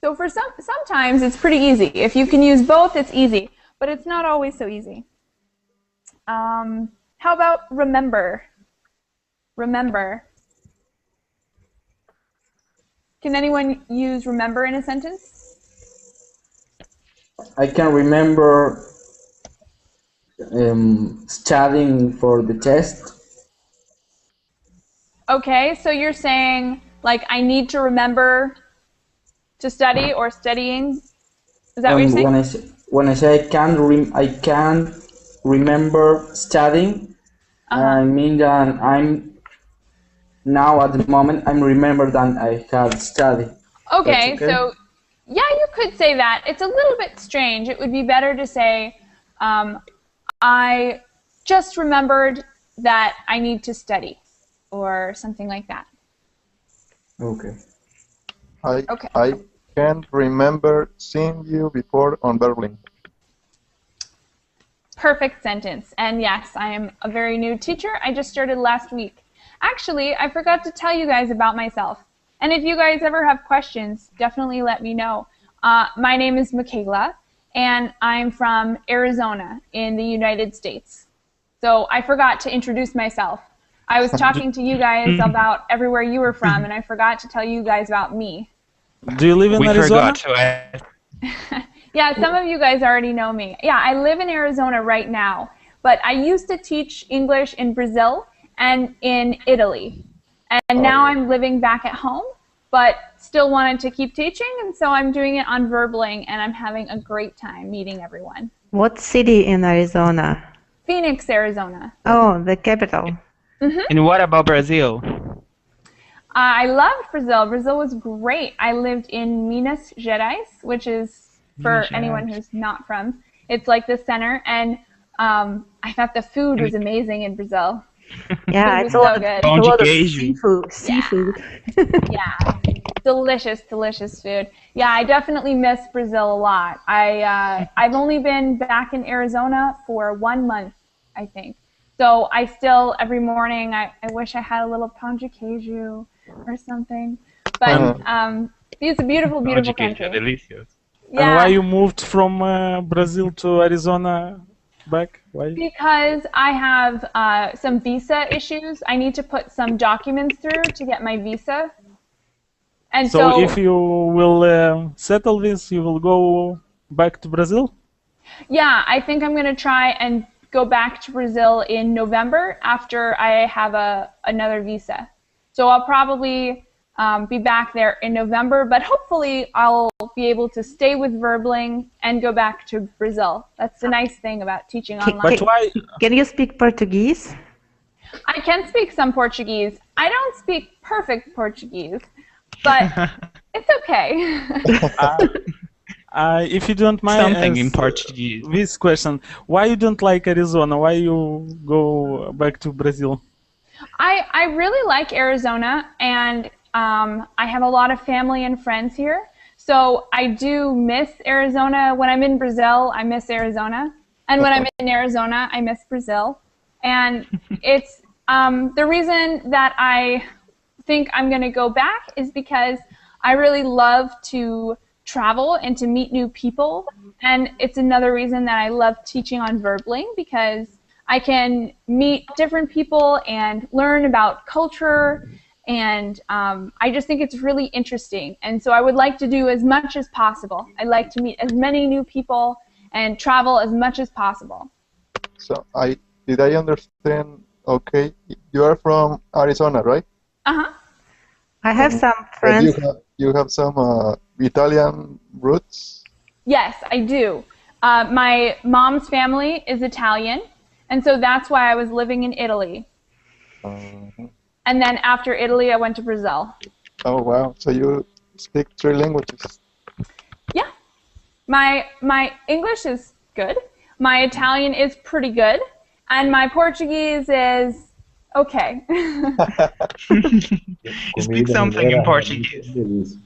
A: So for sometimes it's pretty easy. If you can use both, it's easy, but it's not always so easy. How about remember? Remember. Can anyone use remember in a sentence?
D: I can remember studying for the test.
A: Okay, so you're saying, like, I need to remember to study or studying? Is that what you're saying?
D: When I say I can remember studying, I mean that I'm now at the moment I'm remember that I have studied.
A: Okay, so yeah, you could say that. It's a little bit strange. It would be better to say, I just remembered that I need to study, or something like that.
K: Okay. I can't remember seeing you before on Berlin.
A: Perfect sentence. And yes, I am a very new teacher. I just started last week. Actually, I forgot to tell you guys about myself. And if you guys ever have questions, definitely let me know. My name is Michaela, and I'm from Arizona in the United States. So I forgot to introduce myself. I was talking to you guys about everywhere you were from, and I forgot to tell you guys about me.
E: Do you live in Arizona?
C: We forgot to ask.
A: Yeah, some of you guys already know me. Yeah, I live in Arizona right now, but I used to teach English in Brazil and in Italy. And now I'm living back at home, but still wanted to keep teaching, and so I'm doing it on Verbling, and I'm having a great time meeting everyone.
B: What city in Arizona?
A: Phoenix, Arizona.
B: Oh, the capital.
C: And what about Brazil?
A: I loved Brazil. Brazil was great. I lived in Minas Gerais, which is, for anyone who's not from, it's like the center, and I thought the food was amazing in Brazil.
B: Yeah,
A: it's so good.
B: A lot of seafood.
A: Yeah, delicious, delicious food. Yeah, I definitely miss Brazil a lot. I've only been back in Arizona for 1 month, I think. So I still, every morning, I wish I had a little pão de queijo or something. But it's a beautiful, beautiful country.
C: Delicious.
A: Yeah.
E: And why you moved from Brazil to Arizona back? Why?
A: Because I have some visa issues. I need to put some documents through to get my visa. And
E: so if you will settle this, you will go back to Brazil?
A: Yeah, I think I'm going to try and go back to Brazil in November after I have another visa. So I'll probably be back there in November, but hopefully I'll be able to stay with Verbling and go back to Brazil. That's the nice thing about teaching online.
E: But why?
B: Can you speak Portuguese?
A: I can speak some Portuguese. I don't speak perfect Portuguese, but it's okay.
E: If you don't mind,
C: something in Portuguese.
E: This question: why you don't like Arizona? Why you go back to Brazil?
A: I really like Arizona, and I have a lot of family and friends here. So I do miss Arizona. When I'm in Brazil, I miss Arizona, and when I'm in Arizona, I miss Brazil. And it's the reason that I think I'm going to go back is because I really love to travel and to meet new people, and it's another reason that I love teaching on Verbling, because I can meet different people and learn about culture, and I just think it's really interesting, and so I would like to do as much as possible. I'd like to meet as many new people and travel as much as possible.
K: So did I understand? Okay, you are from Arizona, right?
B: I have some friends.
K: You have some Italian roots?
A: Yes, I do. My mom's family is Italian, and so that's why I was living in Italy. And then after Italy, I went to Brazil.
K: Oh wow! So you speak 3 languages?
A: Yeah. My English is good. My Italian is pretty good. And my Portuguese is okay.
C: Speak
H: Comida
C: something in
H: mineira realmente é
C: Portuguese.
H: uma delícia.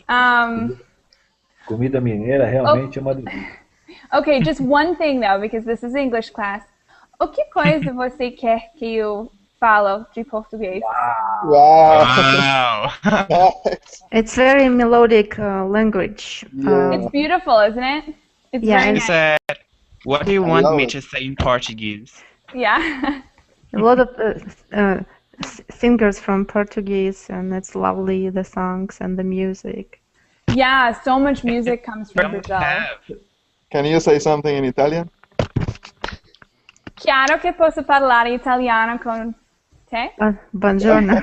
A: Um,
H: Comida mineira
A: oh,
H: realmente é uma delícia.
A: okay, just one thing though, because this is English class. O que coisa você quer que eu falo de português?
K: Wow!
C: Wow.
K: Nice.
B: It's very melodic language.
K: Yeah.
A: It's beautiful, isn't it? It's
B: Yeah,
A: very
B: and
C: He
A: nice.
C: said, what do you
K: I
C: want
K: love
C: me
K: it.
C: to say in Portuguese?
A: Yeah.
B: a lot of singers from Portuguese, and it's lovely, the songs and the music.
A: Yeah, so much music comes from Brazil.
K: Can you say something in Italian?
A: Chiaro che posso parlare italiano con te?
B: Buongiorno.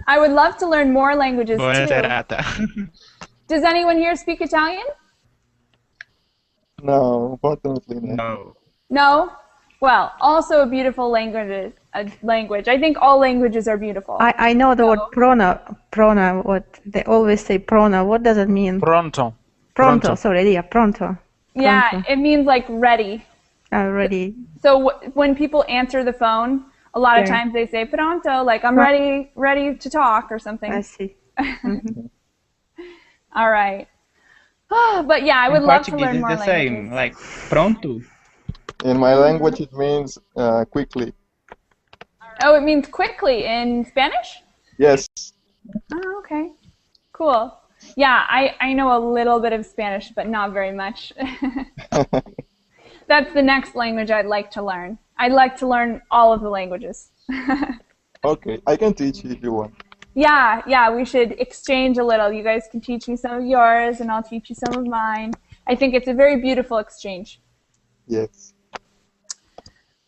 A: I would love to learn more languages
C: Buona
A: too.
C: serata.
A: Does anyone here speak Italian?
K: No, unfortunately not.
C: No.
A: No? Well, also a beautiful language. I think all languages are beautiful.
B: I know the word prona, what they always say prona. What does it mean?
E: Pronto.
B: Pronto, sorry, yeah, pronto.
A: Yeah,
B: Pronto.
A: it means like ready.
B: Ready.
A: So when people answer the phone, a lot of
B: Yeah.
A: times they say pronto, like I'm ready to talk or something.
B: I see.
A: All right. But yeah, I would love to learn more
C: Portuguese is the
A: languages.
C: same, like pronto.
K: In my language, it means quickly.
A: Oh, it means quickly in Spanish?
K: Yes.
A: Oh, okay. Cool. Yeah, I know a little bit of Spanish, but not very much. That's the next language I'd like to learn. I'd like to learn all of the languages.
K: Okay, I can teach you if you want.
A: Yeah, we should exchange a little. You guys can teach me some of yours, and I'll teach you some of mine. I think it's a very beautiful exchange.
K: Yes.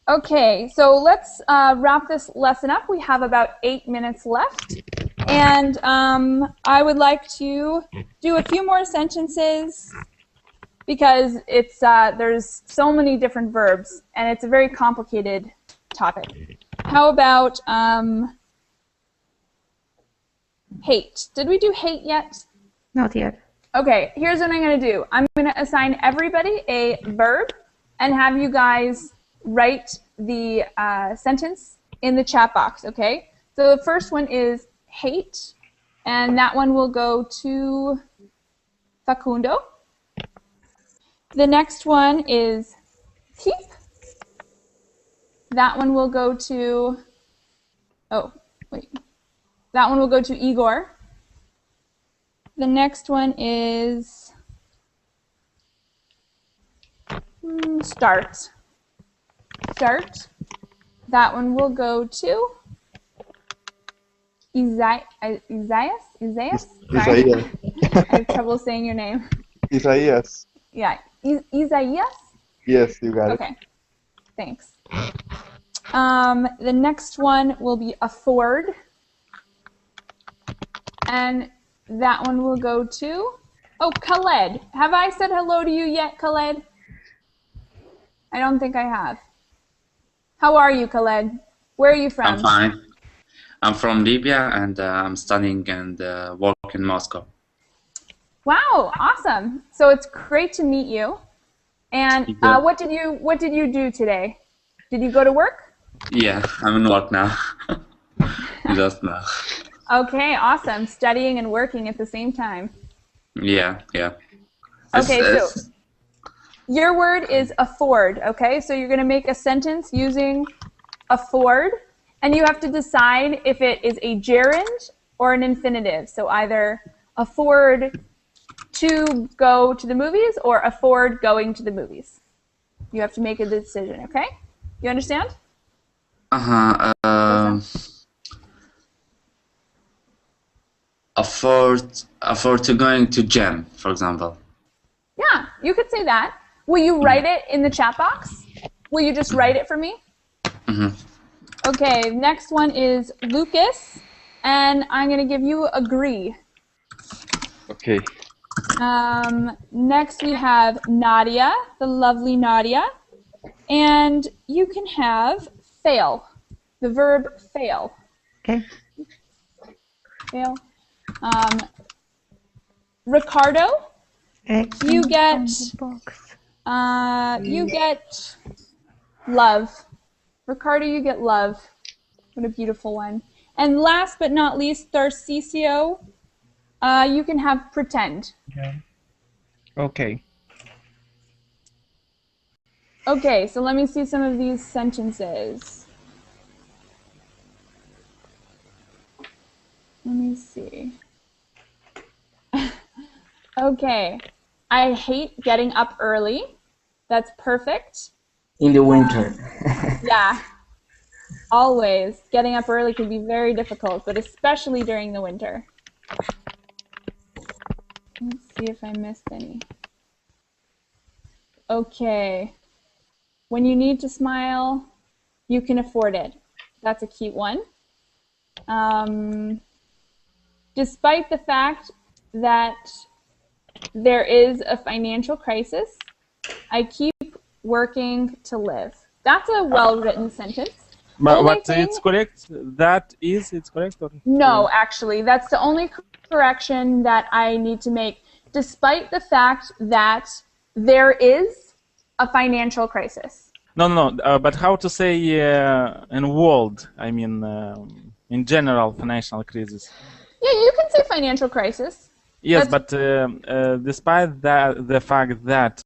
A: Okay, so let's wrap this lesson up. We have about 8 minutes left. And I would like to do a few more sentences because it's there's so many different verbs, and it's a very complicated topic. How about hate? Did we do hate yet?
B: Not yet.
A: Okay, here's what I'm going to do. I'm going to assign everybody a verb and have you guys write the sentence in the chat box, okay? So the first one is hate, and that one will go to Facundo. The next one is keep. That one will go to, that one will go to Igor. The next one is start. Start. That one will go to Isaias? Sorry. I have trouble saying your name.
K: Isaías.
A: Yeah, Isaias?
K: Yes, you got it.
A: Okay, thanks. The next one will be afford. And that one will go to, Khaled. Have I said hello to you yet, Khaled? I don't think I have. How are you, Khaled? Where are you from?
L: I'm fine. I'm from Libya, and I'm studying and work in Moscow.
A: Wow, awesome. So it's great to meet you. And what did you do today? Did you go to work?
L: Yeah, I'm in work now. Just now.
A: Okay, awesome. Studying and working at the same time.
L: Yeah.
A: Okay, so your word is afford, okay? So you're going to make a sentence using afford, and you have to decide if it is a gerund or an infinitive. So either afford to go to the movies or afford going to the movies. You have to make a decision, okay? You understand?
L: Afford to going to gym, for example.
A: Yeah, you could say that. Will you write it in the chat box? Will you just write it for me?
L: Mm-hmm.
A: Okay, next one is Lucas, and I'm going to give you agree.
G: Okay.
A: Next we have Nadia, the lovely Nadia, and you can have fail. the verb fail.
B: Okay.
A: Fail. Ricardo, you get love. Ricardo, you get love. What a beautiful one. And last but not least, Tharcisio, you can have pretend.
C: Yeah. Okay.
A: Okay, so let me see some of these sentences. Let me see. Okay, I hate getting up early. That's perfect.
D: In the winter.
A: Yeah, always. Getting up early can be very difficult, but especially during the winter. Let's see if I missed any. Okay. When you need to smile, you can afford it. That's a cute one. Despite the fact that there is a financial crisis, I keep working to live. That's a well-written sentence.
E: But it's correct? It's correct? Or?
A: No, actually, that's the only correction that I need to make. Despite the fact that there is a financial crisis.
E: No, but how to say in world? I mean, in general, financial crisis.
A: Yeah, you can say financial crisis.
E: Yes, but despite the fact that,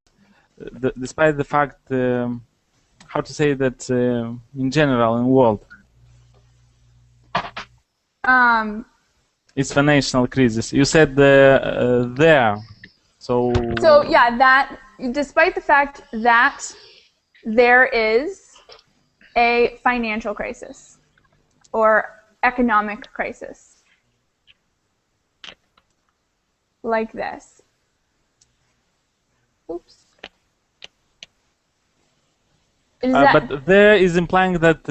E: how to say that in general in world? It's financial crisis. You said there, so.
A: So yeah, that despite the fact that there is a financial crisis or economic crisis, like this. Oops.
E: But there is implying that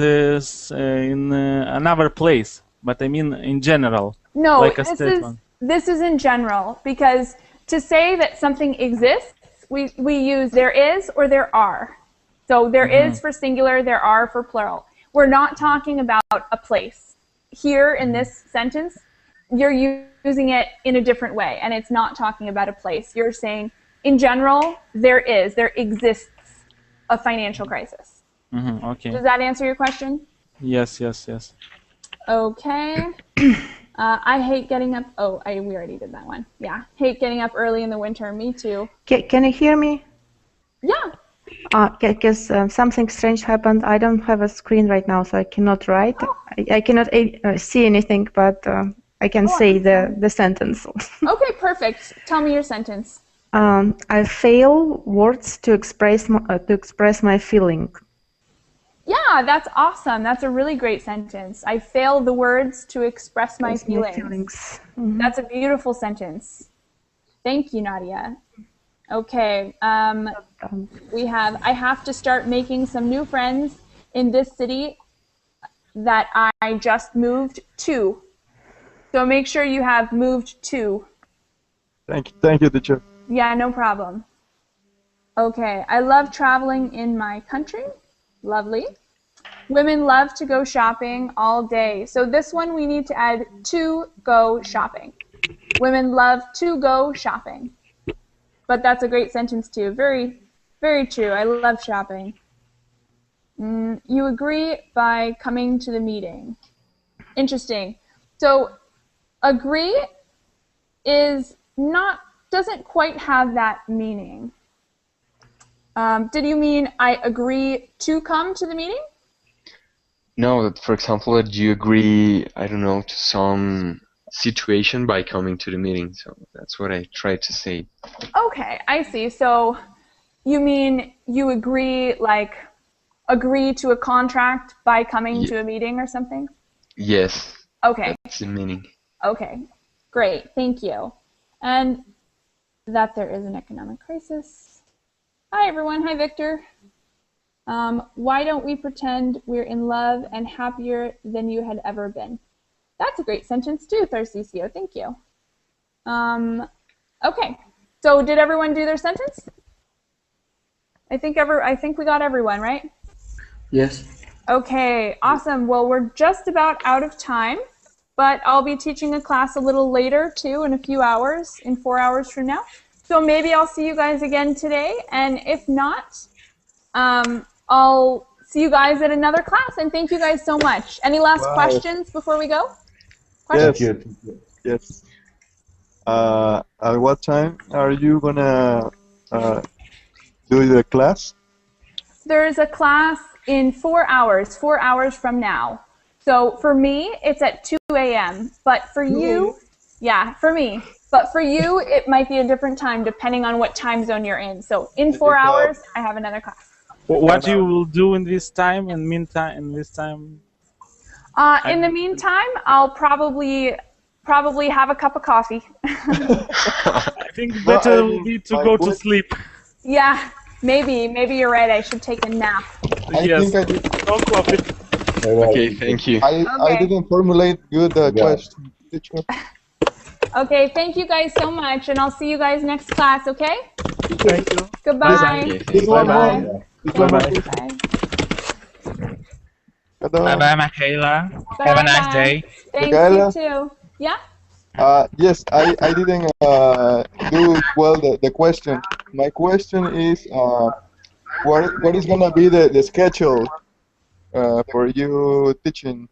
E: in another place. But I mean in general.
A: No,
E: like
A: this is in general, because to say that something exists, we use there is or there are. So there is for singular, there are for plural. We're not talking about a place. Here in this sentence, you're using it in a different way, and it's not talking about a place. You're saying, in general, there exists a financial crisis.
E: Okay.
A: Does that answer your question?
E: Yes.
A: Okay. I hate getting up. Oh, we already did that one. Yeah. Hate getting up early in the winter. Me too.
B: Can you hear me?
A: Yeah.
B: Because something strange happened. I don't have a screen right now, so I cannot write.
A: Oh.
B: I cannot see anything, but I can say the sentence.
A: Okay, perfect. Tell me your sentence.
B: I fail words to express my feeling.
A: Yeah, that's awesome. That's a really great sentence. I fail the words to express my feelings.
B: Mm-hmm.
A: That's a beautiful sentence. Thank you, Nadia. Okay, I have to start making some new friends in this city that I just moved to. So make sure you have moved to.
K: Thank you, teacher.
A: Yeah, no problem. Okay, I love traveling in my country. Lovely. Women love to go shopping all day. So this one we need to add to go shopping. Women love to go shopping. But that's a great sentence too. Very, very true. I love shopping. You agree by coming to the meeting. Interesting. So agree doesn't quite have that meaning. Did you mean I agree to come to the meeting?
G: No, for example, that you agree, I don't know, to some situation by coming to the meeting. So that's what I tried to say.
A: Okay, I see. So you mean you agree to a contract by coming to a meeting or something?
G: Yes.
A: Okay.
G: That's the meaning.
A: Okay, great. Thank you. And that there is an economic crisis. Hi, everyone. Hi, Victor. Why don't we pretend we're in love and happier than you had ever been? That's a great sentence too, Tharcisio. Thank you. Okay. So did everyone do their sentence? I think we got everyone, right?
D: Yes.
A: Okay, awesome. Well, we're just about out of time, but I'll be teaching a class a little later too, in a few hours, in 4 hours from now. So maybe I'll see you guys again today, and if not, I'll see you guys at another class, and thank you guys so much. Any last questions before we go?
K: Questions? Yes. At what time are you gonna do the class?
A: There's a class in 4 hours, 4 hours from now. So for me, it's at 2 a.m. But for you, yeah, for me. But for you, it might be a different time depending on what time zone you're in. So in 4 hours, I have another class.
E: What you will do in this time? In this time?
A: In the meantime, I'll probably have a cup of coffee.
E: I think better will be to go to sleep.
A: Yeah, maybe you're right. I should take a nap.
E: Yes. No coffee.
G: Okay, thank you.
K: I didn't formulate good question, teacher.
A: Okay, thank you guys so much, and I'll see you guys next class, okay?
E: Thank you.
A: Goodbye.
E: Bye-bye.
A: Bye-bye.
C: Bye-bye, Michaela.
A: Bye.
C: Have a nice day.
A: Thanks,
K: Michaela?
A: you too. Yeah?
K: Yes, I didn't do well the question. My question is, what is gonna be the schedule for you teaching?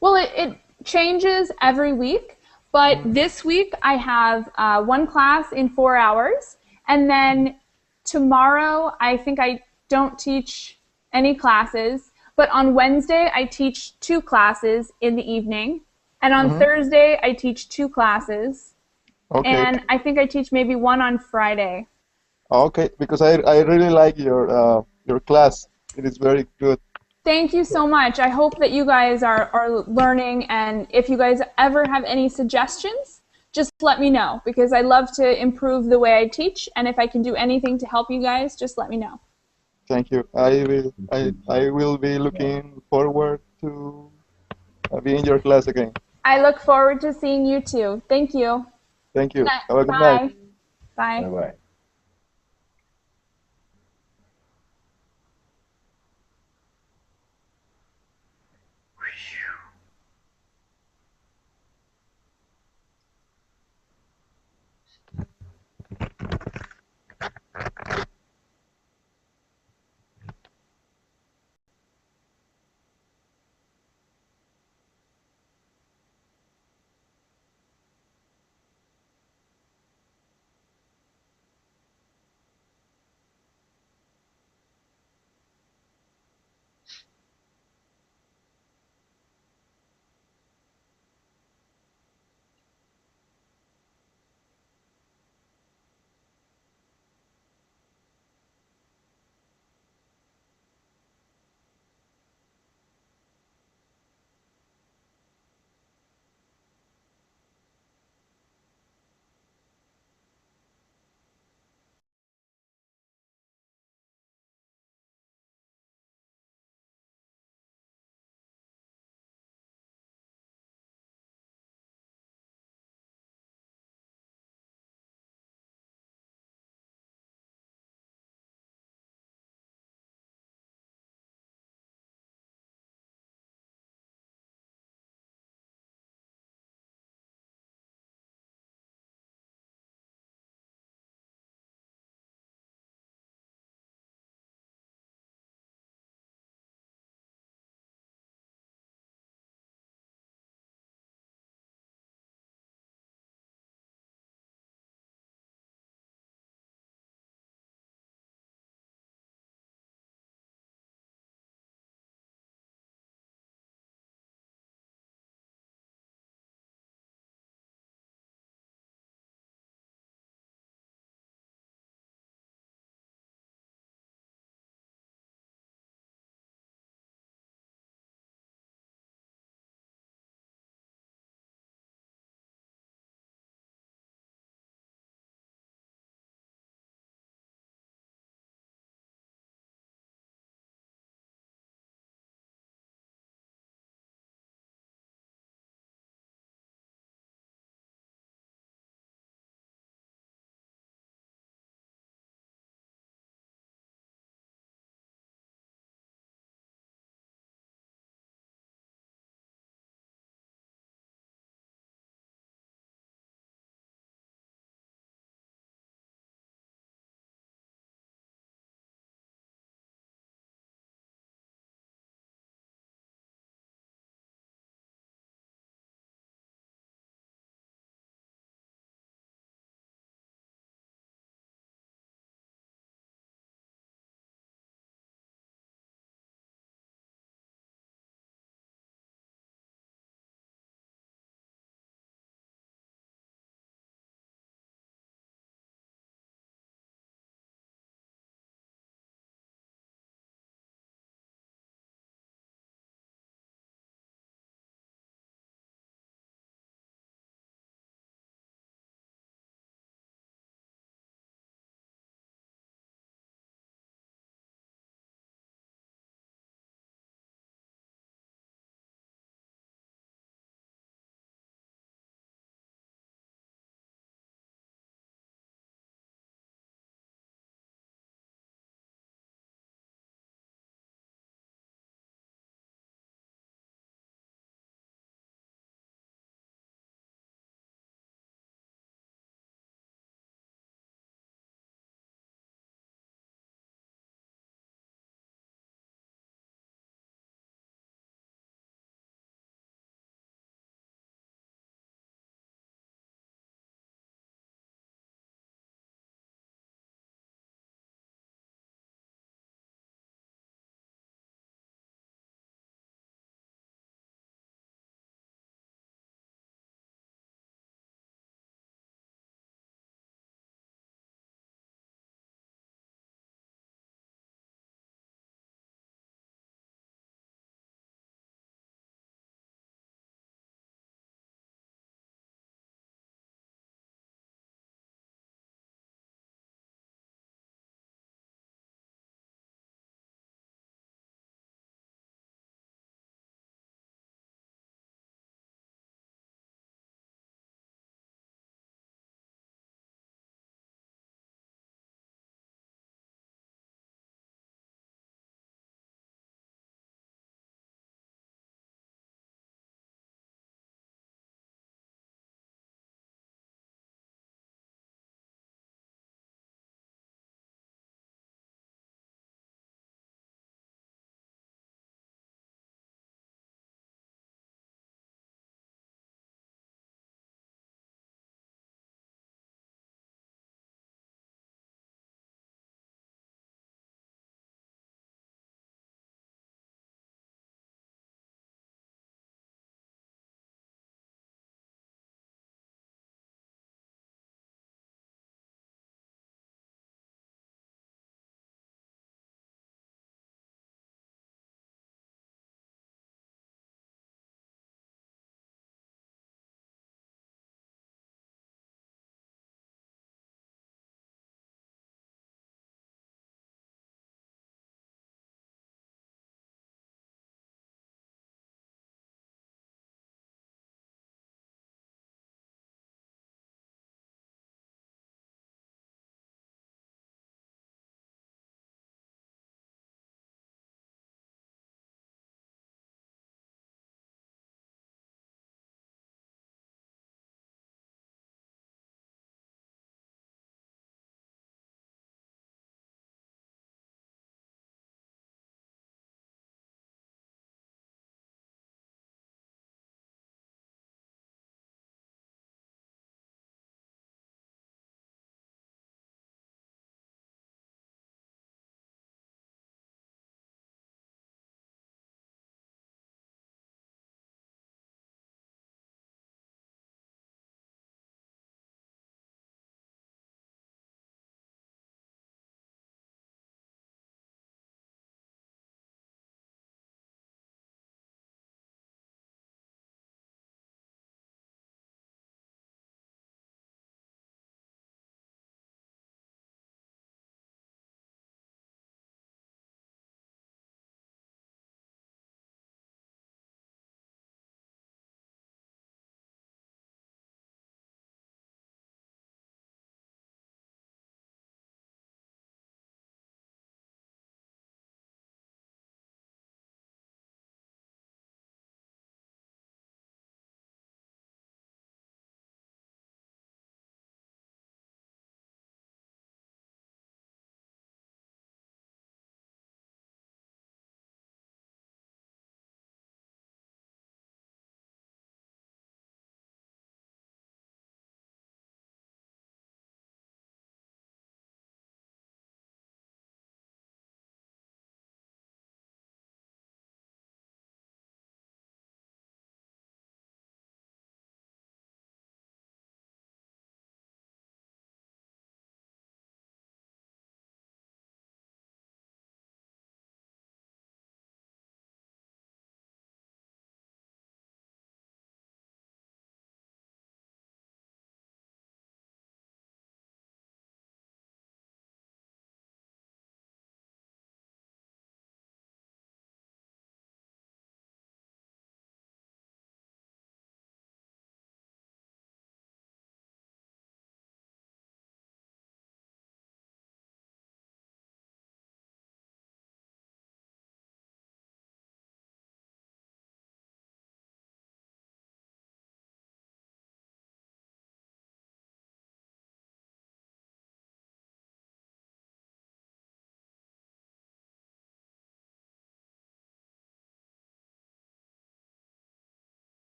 A: Well, it changes every week, but this week I have one class in 4 hours, and then tomorrow I think I don't teach any classes, but on Wednesday I teach 2 classes in the evening, and on Thursday I teach 2 classes, and I think I teach maybe 1 on Friday.
K: Okay, because I really like your class. It is very good.
A: Thank you so much. I hope that you guys are learning, and if you guys ever have any suggestions, just let me know, because I love to improve the way I teach, and if I can do anything to help you guys, just let me know.
K: Thank you. I will be looking forward to be in your class again.
A: I look forward to seeing you too. Thank you.
K: Thank you.
A: Good night.
K: Have a good
A: Bye.
K: night.
A: Bye.
H: Bye-bye.